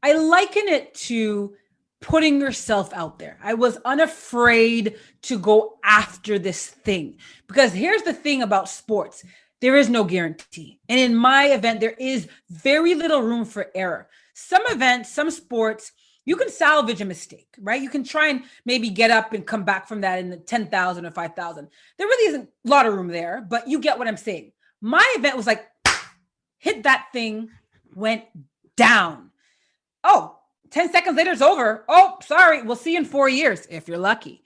I liken it to putting yourself out there. I was unafraid to go after this thing because here's the thing about sports. There is no guarantee. And in my event, there is very little room for error. Some events, some sports, you can salvage a mistake, right? You can try and maybe get up and come back from that in the 10,000 or 5,000. There really isn't a lot of room there, but you get what I'm saying. My event was like, hit that thing, went down. Oh, 10 seconds later, it's over. Oh, sorry. We'll see you in 4 years if you're lucky.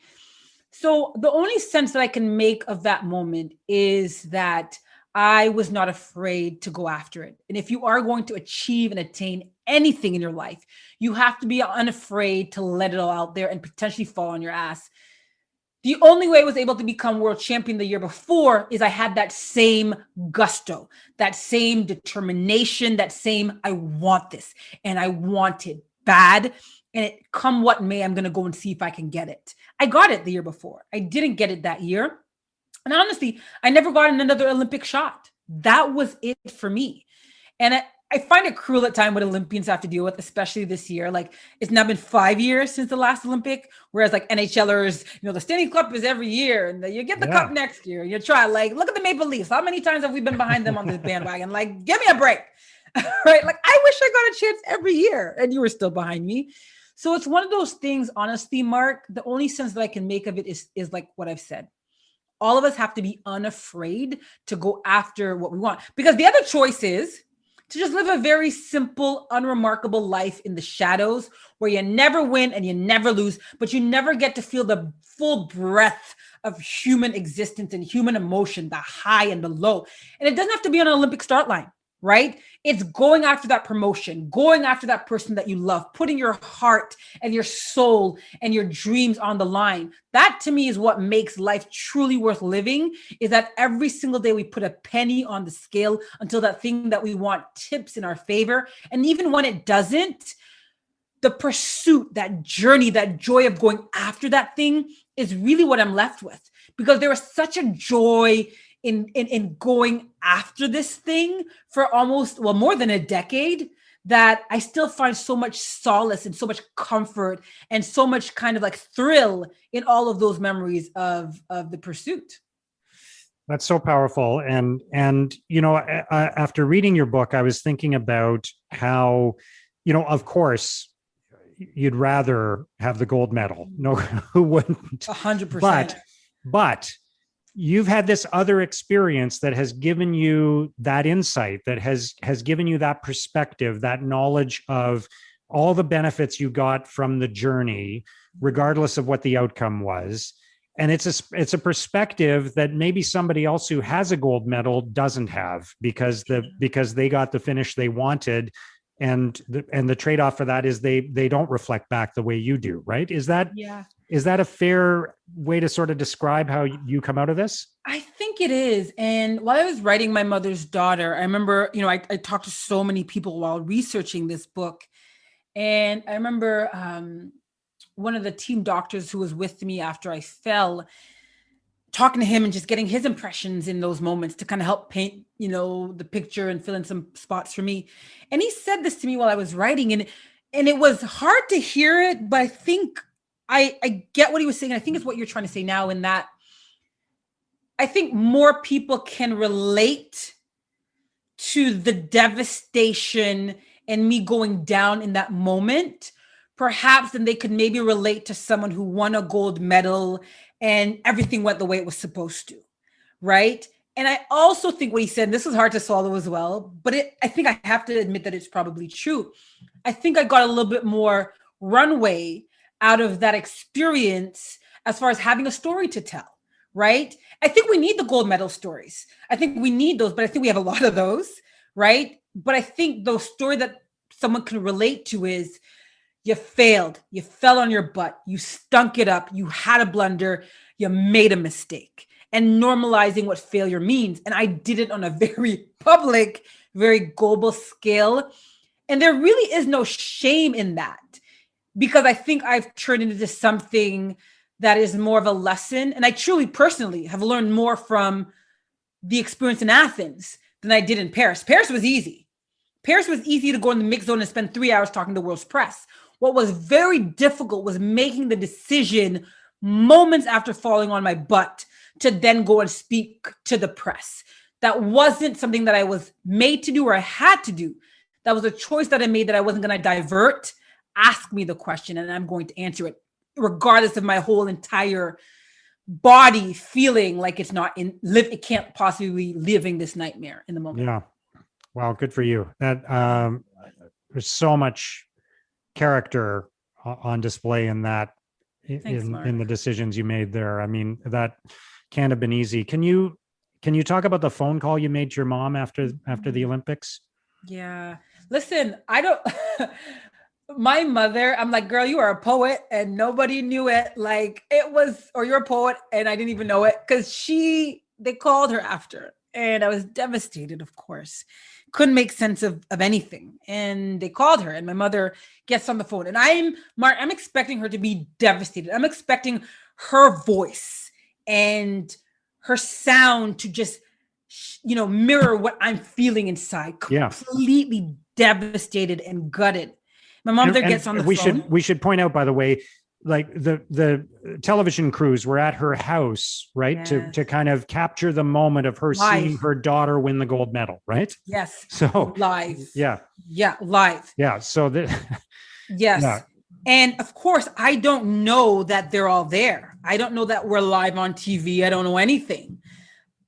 So the only sense that I can make of that moment is that I was not afraid to go after it. And if you are going to achieve and attain anything in your life, you have to be unafraid to let it all out there and potentially fall on your ass. The only way I was able to become world champion the year before is I had that same gusto, that same determination, that same, I want this and I want it bad. And it come what may, I'm going to go and see if I can get it. I got it the year before. I didn't get it that year. And honestly, I never got another Olympic shot. That was it for me. And I find it cruel at times what Olympians have to deal with, especially this year. Like it's now been 5 years since the last Olympic, whereas like NHLers, the Stanley Cup is every year and you get the cup next year. You try, like, look at the Maple Leafs. How many times have we been behind them on this bandwagon? Like, give me a break, right? Like I wish I got a chance every year and you were still behind me. So it's one of those things, honestly, Mark, the only sense that I can make of it is like what I've said. All of us have to be unafraid to go after what we want, because the other choice is to just live a very simple, unremarkable life in the shadows where you never win and you never lose, but you never get to feel the full breadth of human existence and human emotion, the high and the low. And it doesn't have to be on an Olympic start line, right? It's going after that promotion, going after that person that you love, putting your heart and your soul and your dreams on the line. That to me is what makes life truly worth living, is that every single day we put a penny on the scale until that thing that we want tips in our favor. And even when it doesn't, the pursuit, that journey, that joy of going after that thing is really what I'm left with, because there was such a joy in going after this thing for almost, well, more than a decade, that I still find so much solace and so much comfort and so much kind of like thrill in all of those memories of the pursuit. That's so powerful. And after reading your book, I was thinking about how, of course, you'd rather have the gold medal. No, who wouldn't? 100%. But you've had this other experience that has given you that insight, that has given you that perspective, that knowledge of all the benefits you got from the journey, regardless of what the outcome was. And it's a perspective that maybe somebody else who has a gold medal doesn't have, because they got the finish they wanted. And the trade-off for that is they don't reflect back the way you do, right? Is that a fair way to sort of describe how you come out of this? I think it is. And while I was writing My Mother's Daughter, I remember, I talked to so many people while researching this book. And I remember one of the team doctors who was with me after I fell, talking to him and just getting his impressions in those moments to kind of help paint, the picture and fill in some spots for me. And he said this to me while I was writing, and it was hard to hear it, but I think I get what he was saying. I think it's what you're trying to say now, in that I think more people can relate to the devastation and me going down in that moment, perhaps, than they could maybe relate to someone who won a gold medal and everything went the way it was supposed to, right? And I also think what he said, and this is hard to swallow as well, but I think I have to admit that it's probably true. I think I got a little bit more runway out of that experience as far as having a story to tell, right? I think we need the gold medal stories. I think we need those, but I think we have a lot of those, right? But I think the story that someone can relate to is, you failed, you fell on your butt, you stunk it up, you had a blunder, you made a mistake, and normalizing what failure means. And I did it on a very public, very global scale. And there really is no shame in that, because I think I've turned it into something that is more of a lesson. And I truly personally have learned more from the experience in Athens than I did in Paris. Paris was easy. Paris was easy to go in the mix zone and spend 3 hours talking to the world's press. What was very difficult was making the decision moments after falling on my butt to then go and speak to the press. That wasn't something that I was made to do or I had to do. That was a choice that I made, that I wasn't going to divert. Ask me the question and I'm going to answer it, regardless of my whole entire body feeling like it's not it can't possibly be living this nightmare in the moment. Yeah. Wow. Good for you. That, there's so much character on display in that, Thanks, in the decisions you made there. I mean, that can't have been easy. Can you talk about the phone call you made to your mom after the Olympics? Yeah. Listen, I don't my mother, I'm like, girl, you are a poet and nobody knew it. Like it was, or you're a poet and I didn't even know it, because they called her after and I was devastated, of course. Couldn't make sense of anything. And they called her and my mother gets on the phone and I'm expecting her to be devastated. I'm expecting her voice and her sound to just, mirror what I'm feeling inside. Completely devastated and gutted. My mom gets on the phone. We should point out, by the way, like the television crews were at her house, right? Yes. To kind of capture the moment of her seeing her daughter win the gold medal, right? Yes. So live. Yeah. Yeah. Live. Yeah. So yes. Yeah. And of course, I don't know that they're all there. I don't know that we're live on TV. I don't know anything.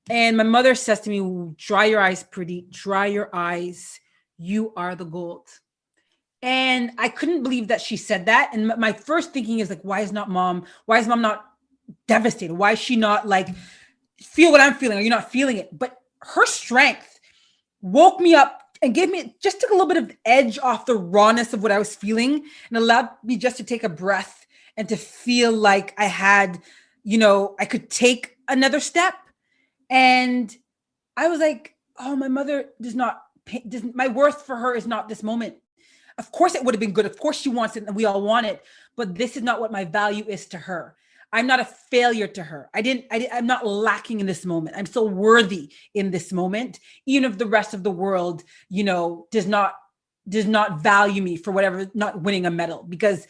And my mother says to me, dry your eyes, Perdita, dry your eyes. You are the gold. And I couldn't believe that she said that. And my first thinking is like, why is mom not devastated? Why is she not like, feel what I'm feeling? Are you not feeling it? But her strength woke me up and just took a little bit of edge off the rawness of what I was feeling and allowed me just to take a breath and to feel like I had, I could take another step. And I was like, oh, my mother my worth for her is not this moment. Of course it would have been good. Of course she wants it and we all want it, but this is not what my value is to her. I'm not a failure to her. I'm not lacking in this moment. I'm so worthy in this moment, even if the rest of the world, does not value me for whatever, not winning a medal, because,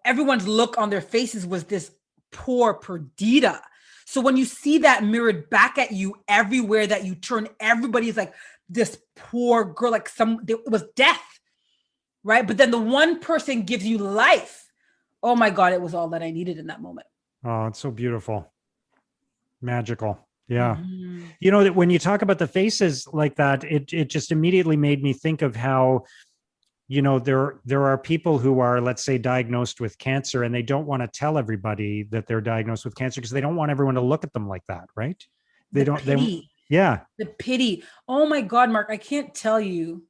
everyone's look on their faces was this poor Perdita. So when you see that mirrored back at you everywhere that you turn, everybody's like this poor girl, like it was death. Right. But then the one person gives you life. Oh my God. It was all that I needed in that moment. Oh, it's so beautiful. Magical. Yeah. Mm-hmm. That when you talk about the faces like that, it just immediately made me think of how, there are people who are, let's say, diagnosed with cancer and they don't want to tell everybody that they're diagnosed with cancer because they don't want everyone to look at them like that. Right. Yeah. The pity. Oh my God, Mark, I can't tell you.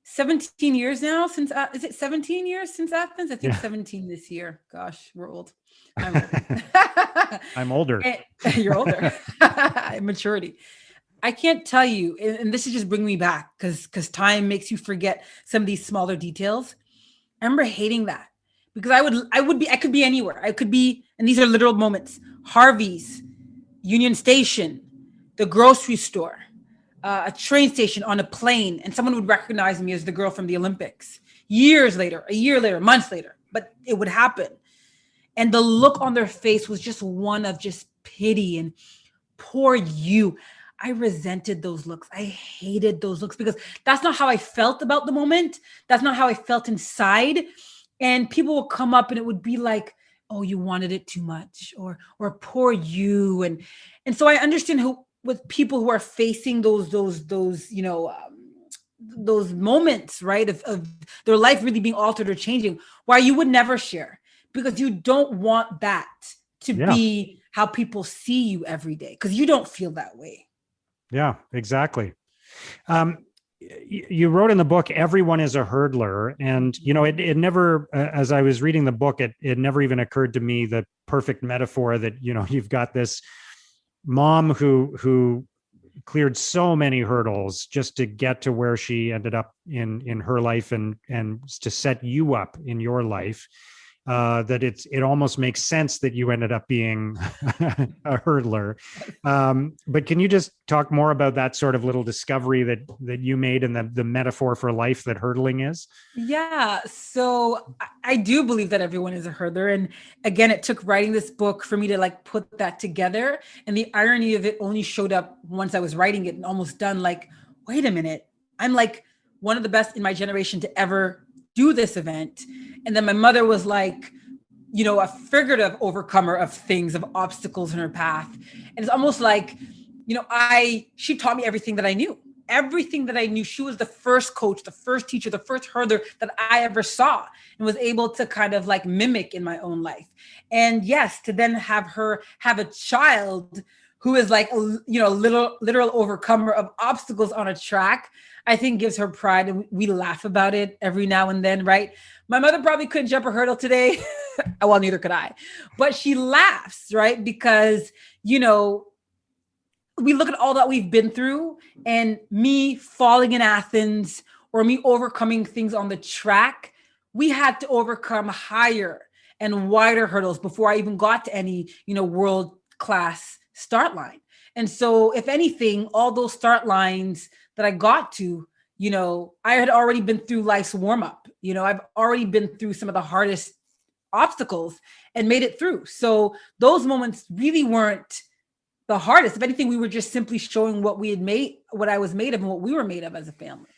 17 years now since, is it 17 years since Athens? I think 17 this year. Gosh, we're old. I'm old. I'm older. You're older. Maturity. I can't tell you, and this is just bringing me back because time makes you forget some of these smaller details. I remember hating that because I could be anywhere. I could be, and these are literal moments, Harvey's, Union Station, the grocery store, a train station, on a plane, and someone would recognize me as the girl from the Olympics. Years later, a year later, months later, but it would happen. And the look on their face was just one of just pity and poor you. I resented those looks. I hated those looks because that's not how I felt about the moment. That's not how I felt inside. And people would come up and it would be like, oh, you wanted it too much, or poor you. And so I understand with people who are facing those moments, right, of their life really being altered or changing, why you would never share, because you don't want that to be how people see you every day, because you don't feel that way. Yeah, exactly. You wrote in the book, everyone is a hurdler. And, it never, as I was reading the book, it never even occurred to me the perfect metaphor that, you've got this mom who cleared so many hurdles just to get to where she ended up in her life and to set you up in your life. that it almost makes sense that you ended up being a hurdler. But can you just talk more about that sort of little discovery that you made and the metaphor for life that hurdling is? Yeah. So I do believe that everyone is a hurdler. And again, it took writing this book for me to like put that together. And the irony of it only showed up once I was writing it and almost done. Like, wait a minute, I'm like one of the best in my generation to ever do this event. And then my mother was like, a figurative overcomer of things, of obstacles in her path. And it's almost like, she taught me everything that I knew. Everything that I knew. She was the first coach, the first teacher, the first hurdler that I ever saw and was able to kind of like mimic in my own life. And yes, to then have her have a child who is like, literal overcomer of obstacles on a track, I think gives her pride. And we laugh about it every now and then, right? My mother probably couldn't jump a hurdle today. Well, neither could I, but she laughs, right? Because, we look at all that we've been through and me falling in Athens or me overcoming things on the track. We had to overcome higher and wider hurdles before I even got to any, world class start line. And so if anything, all those start lines that I got to, I had already been through life's warm up. I've already been through some of the hardest obstacles and made it through. So those moments really weren't the hardest. If anything, we were just simply showing what we had made, what I was made of and what we were made of as a family.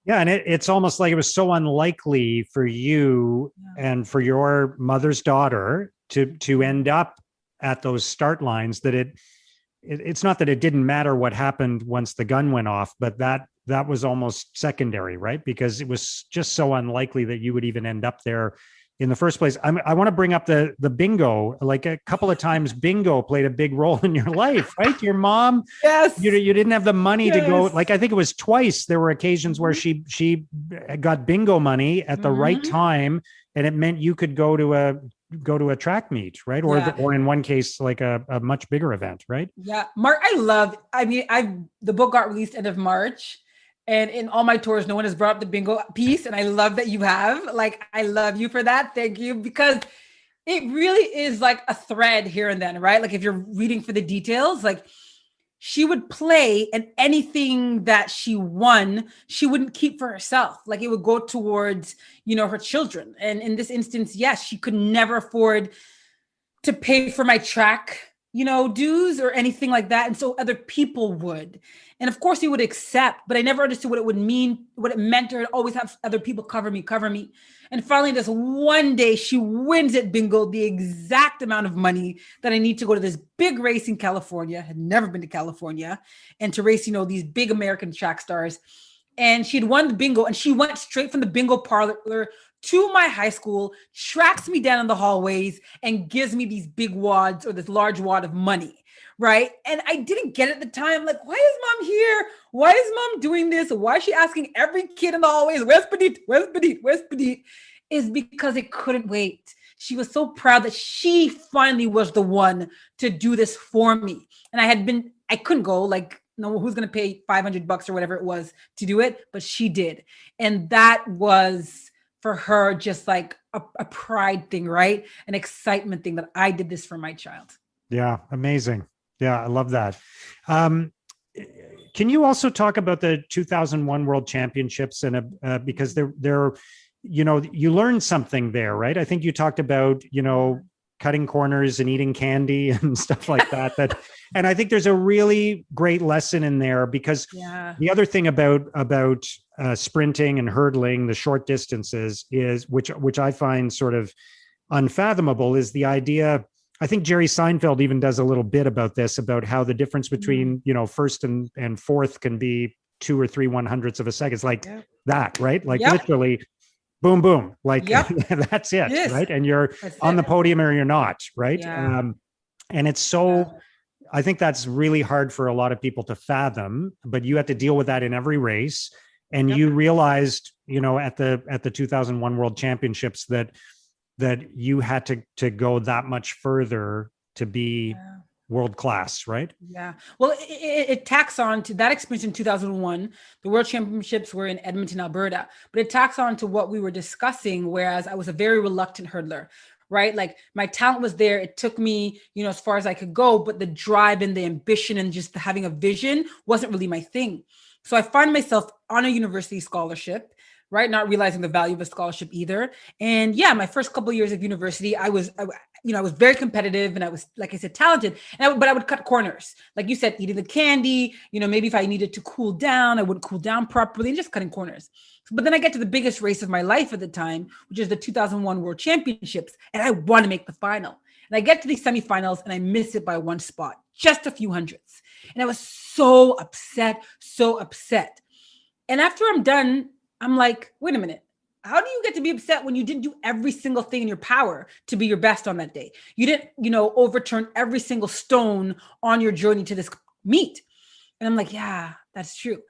Yeah. And it's almost like it was so unlikely for you and for your mother's daughter to end up at those start lines that it's not that it didn't matter what happened once the gun went off, but that was almost secondary, right? Because it was just so unlikely that you would even end up there in the first place. I want to bring up the bingo. Like a couple of times, bingo played a big role in your life, right? Your mom, yes, you didn't have the money to go. Like I think it was twice. There were occasions where she got bingo money at the right time, and it meant you could go to a track meet, right? Or in one case, like a much bigger event, right? Yeah, Mark, the book got released end of March. And in all my tours, no one has brought up the bingo piece. And I love that you have. Like, I love you for that. Thank you. Because it really is like a thread here and then, right? Like if you're reading for the details, like she would play and anything that she won, she wouldn't keep for herself. Like it would go towards, her children. And in this instance, yes, she could never afford to pay for my track, dues or anything like that. And so other people would. And of course he would accept, but I never understood what it would mean, what it meant to her to always have other people cover me. And finally, this one day she wins at bingo the exact amount of money that I need to go to this big race in California. Had never been to California and to race, these big American track stars. And she'd won the bingo and she went straight from the bingo parlor to my high school, tracks me down in the hallways and gives me these big wads or this large wad of money. Right. And I didn't get it at the time. Like, why is mom here? Why is mom doing this? Why is she asking every kid in the hallways, where's Perdita? Where's Perdita? Where's Perdita? Is because it couldn't wait. She was so proud that she finally was the one to do this for me. And I couldn't go, like, no, who's going to pay $500 or whatever it was to do it? But she did. And that was for her just like a pride thing, right? An excitement thing that I did this for my child. Yeah. Amazing. Yeah, I love that. Can you also talk about the 2001 World Championships and because they're you learned something there, right? I think you talked about cutting corners and eating candy and stuff like that. And I think there's a really great lesson in there because the other thing about sprinting and hurdling, the short distances, is which I find sort of unfathomable, is the idea. I think Jerry Seinfeld even does a little bit about this, about how the difference between, first and fourth can be 2 or 3 100ths of a second. It's like that, right? Like literally boom, boom, like that's it, right? And you're on the podium or you're not, right? Yeah. And it's so, I think that's really hard for a lot of people to fathom, but you had to deal with that in every race. And you realized, at the 2001 World Championships that you had to go that much further to be world class, right? Yeah. Well, it tacks on to that experience in 2001. The World Championships were in Edmonton, Alberta, but it tacks on to what we were discussing. Whereas I was a very reluctant hurdler, right? Like my talent was there. It took me, as far as I could go, but the drive and the ambition and just having a vision wasn't really my thing. So I find myself on a university scholarship, right? Not realizing the value of a scholarship either. And yeah, my first couple of years of university, I was very competitive and I was, like I said, talented. But I would cut corners. Like you said, eating the candy, maybe if I needed to cool down, I wouldn't cool down properly and just cutting corners. But then I get to the biggest race of my life at the time, which is the 2001 World Championships. And I want to make the final. And I get to the semifinals and I miss it by one spot, just a few hundredths. And I was so upset, so upset. And after I'm done, I'm like, wait a minute. How do you get to be upset when you didn't do every single thing in your power to be your best on that day? You didn't, overturn every single stone on your journey to this meet. And I'm like, yeah, that's true.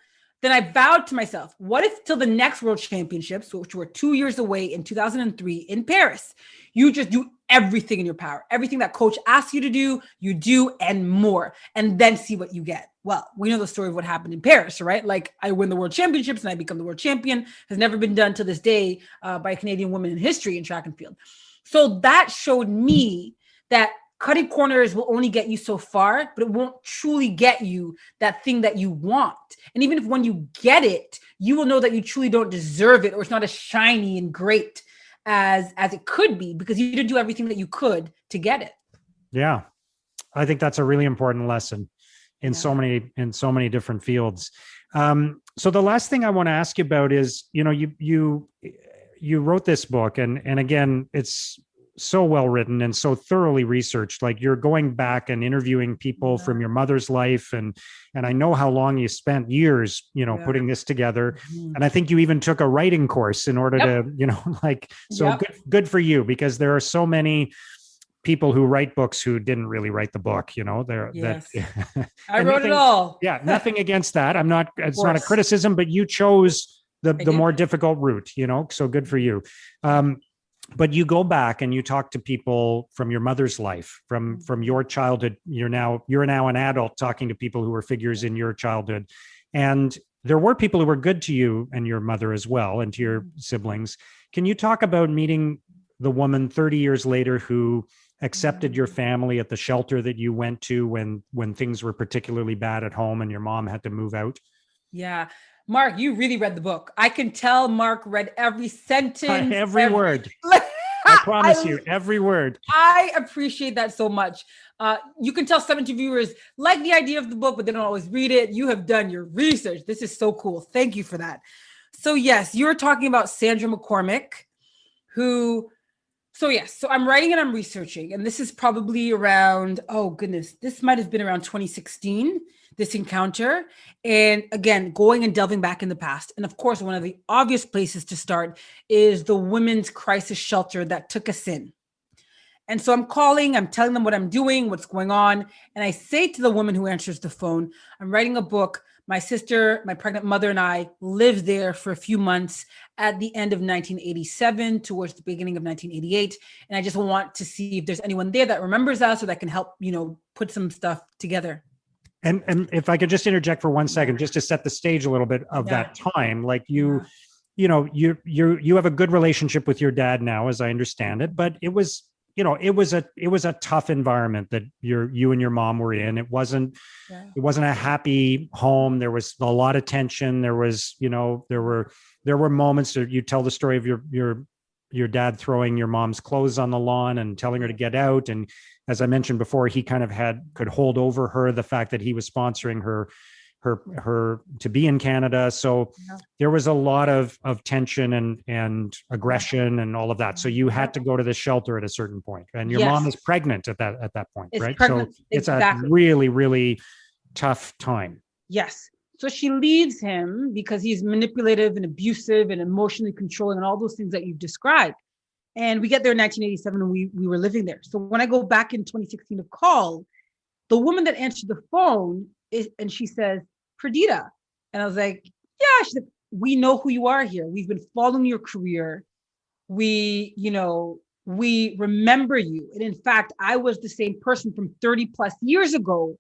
Then I vowed to myself, what if till the next World Championships, which were 2 years away in 2003 in Paris, you just do everything in your power, everything that coach asks you to do, you do and more, and then see what you get. Well, we know the story of what happened in Paris, right? Like I win the World Championships and I become the world champion. Has never been done to this day by a Canadian woman in history in track and field. So that showed me that cutting corners will only get you so far, but it won't truly get you that thing that you want. And even if when you get it, you will know that you truly don't deserve it, or it's not as shiny and great as it could be because you didn't do everything that you could to get it. Yeah. I think that's a really important lesson in so many different fields. So the last thing I want to ask you about is, you wrote this book and again, it's so well written and so thoroughly researched. Like you're going back and interviewing people from your mother's life. And I know how long you spent years, putting this together. Mm-hmm. And I think you even took a writing course in order to, good for you, because there are so many people who write books who didn't really write the book, I wrote it all. Yeah. Nothing against that. It's not a criticism, but you chose the more difficult route, so good for you. But you go back and you talk to people from your mother's life, from your childhood. You're now an adult talking to people who were figures in your childhood. And there were people who were good to you and your mother as well, and to your siblings. Can you talk about meeting the woman 30 years later who accepted your family at the shelter that you went to when things were particularly bad at home and your mom had to move out? Yeah. Mark, you really read the book. I can tell Mark read every sentence. Every word. I promise you, every word. I appreciate that so much. You can tell some interviewers like the idea of the book, but they don't always read it. You have done your research. This is so cool. Thank you for that. So yes, you're talking about Sandra McCormick, so I'm writing and I'm researching, and this is probably around, this might have been around 2016, this encounter. And again, going and delving back in the past. And of course, one of the obvious places to start is the women's crisis shelter that took us in. And so I'm telling them what I'm doing, what's going on. And I say to the woman who answers the phone, I'm writing a book. My sister, my pregnant mother, and I lived there for a few months at the end of 1987 towards the beginning of 1988. And I just want to see if there's anyone there that remembers us or that can help, put some stuff together. And if I could just interject for 1 second, just to set the stage a little bit of that time, like you have a good relationship with your dad now, as I understand it, but it was a tough environment that you and your mom were in. It wasn't a happy home. There was a lot of tension. There was, there were moments that you tell the story of your dad throwing your mom's clothes on the lawn and telling her to get out. And as I mentioned before, he kind of could hold over her the fact that he was sponsoring her to be in Canada. So there was a lot of tension and aggression and all of that. So you had to go to the shelter at a certain point, and your mom is pregnant at that point, right? Pregnant. So it's a really, really tough time. Yes. So she leaves him because he's manipulative and abusive and emotionally controlling and all those things that you've described. And we get there in 1987 and we were living there. So when I go back in 2016 to call, the woman that answered the phone and she says, Perdita. And I was like, yeah, she's like, we know who you are here. We've been following your career. We, we remember you. And in fact, I was the same person from 30 plus years ago,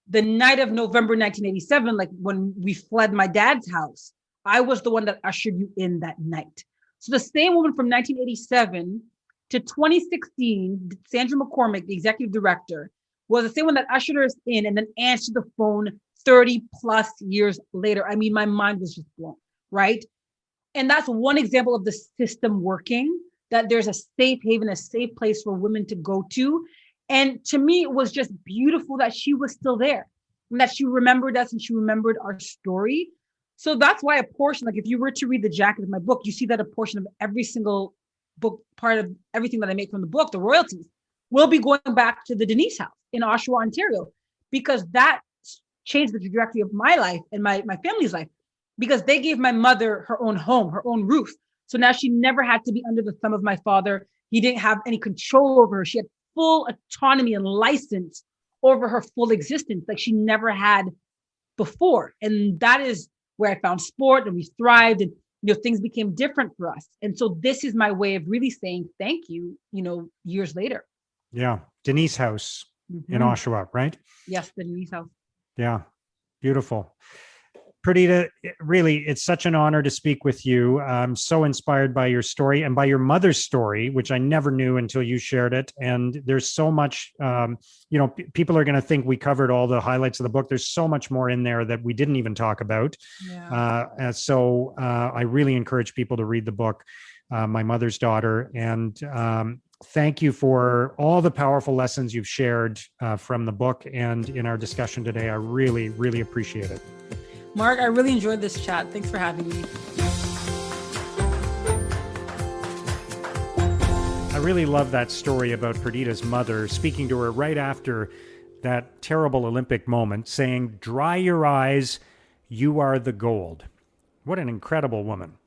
the night of November 1987, like when we fled my dad's house. I was the one that ushered you in that night. So the same woman from 1987 to 2016, Sandra McCormick, the executive director, was the same one that ushered us in and then answered the phone 30 plus years later. I mean, my mind was just blown, right? And that's one example of the system working, that there's a safe haven, a safe place for women to go to. And to me, it was just beautiful that she was still there and that she remembered us and she remembered our story. So that's why a portion, like if you were to read the jacket of my book, you see that a portion of every single book, part of everything that I make from the book, the royalties, will be going back to the Denise house in Oshawa, Ontario, because that changed the trajectory of my life and my family's life, because they gave my mother her own home, her own roof. So now she never had to be under the thumb of my father. He didn't have any control over her. She had full autonomy and license over her full existence like she never had before. And that is where I found sport and we thrived and, things became different for us. And so this is my way of really saying thank you, years later. Yeah. Denise House in Oshawa, right? Yes, the Denise House. Yeah. Beautiful. Perdita, really, it's such an honor to speak with you. I'm so inspired by your story and by your mother's story, which I never knew until you shared it. And there's so much, people are going to think we covered all the highlights of the book. There's so much more in there that we didn't even talk about. Yeah. So I really encourage people to read the book, My Mother's Daughter. And thank you for all the powerful lessons you've shared from the book and in our discussion today. I really, really appreciate it. Mark, I really enjoyed this chat. Thanks for having me. I really love that story about Perdita's mother speaking to her right after that terrible Olympic moment, saying, "Dry your eyes, you are the gold." What an incredible woman.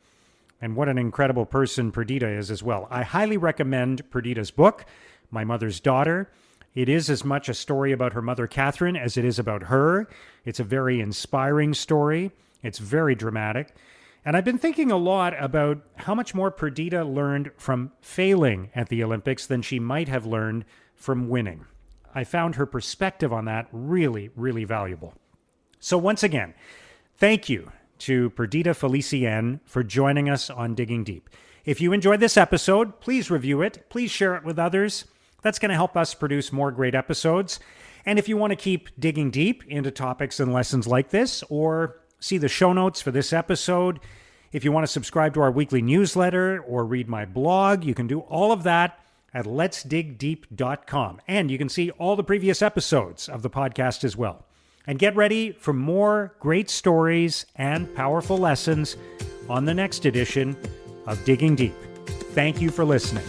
And what an incredible person Perdita is as well. I highly recommend Perdita's book, My Mother's Daughter. It is as much a story about her mother, Catherine, as it is about her. It's a very inspiring story. It's very dramatic. And I've been thinking a lot about how much more Perdita learned from failing at the Olympics than she might have learned from winning. I found her perspective on that really, really valuable. So once again, thank you to Perdita Felicien for joining us on Digging Deep. If you enjoyed this episode, please review it. Please share it with others. That's going to help us produce more great episodes. And if you want to keep digging deep into topics and lessons like this, or see the show notes for this episode, if you want to subscribe to our weekly newsletter or read my blog, you can do all of that at letsdigdeep.com. And you can see all the previous episodes of the podcast as well. And get ready for more great stories and powerful lessons on the next edition of Digging Deep. Thank you for listening.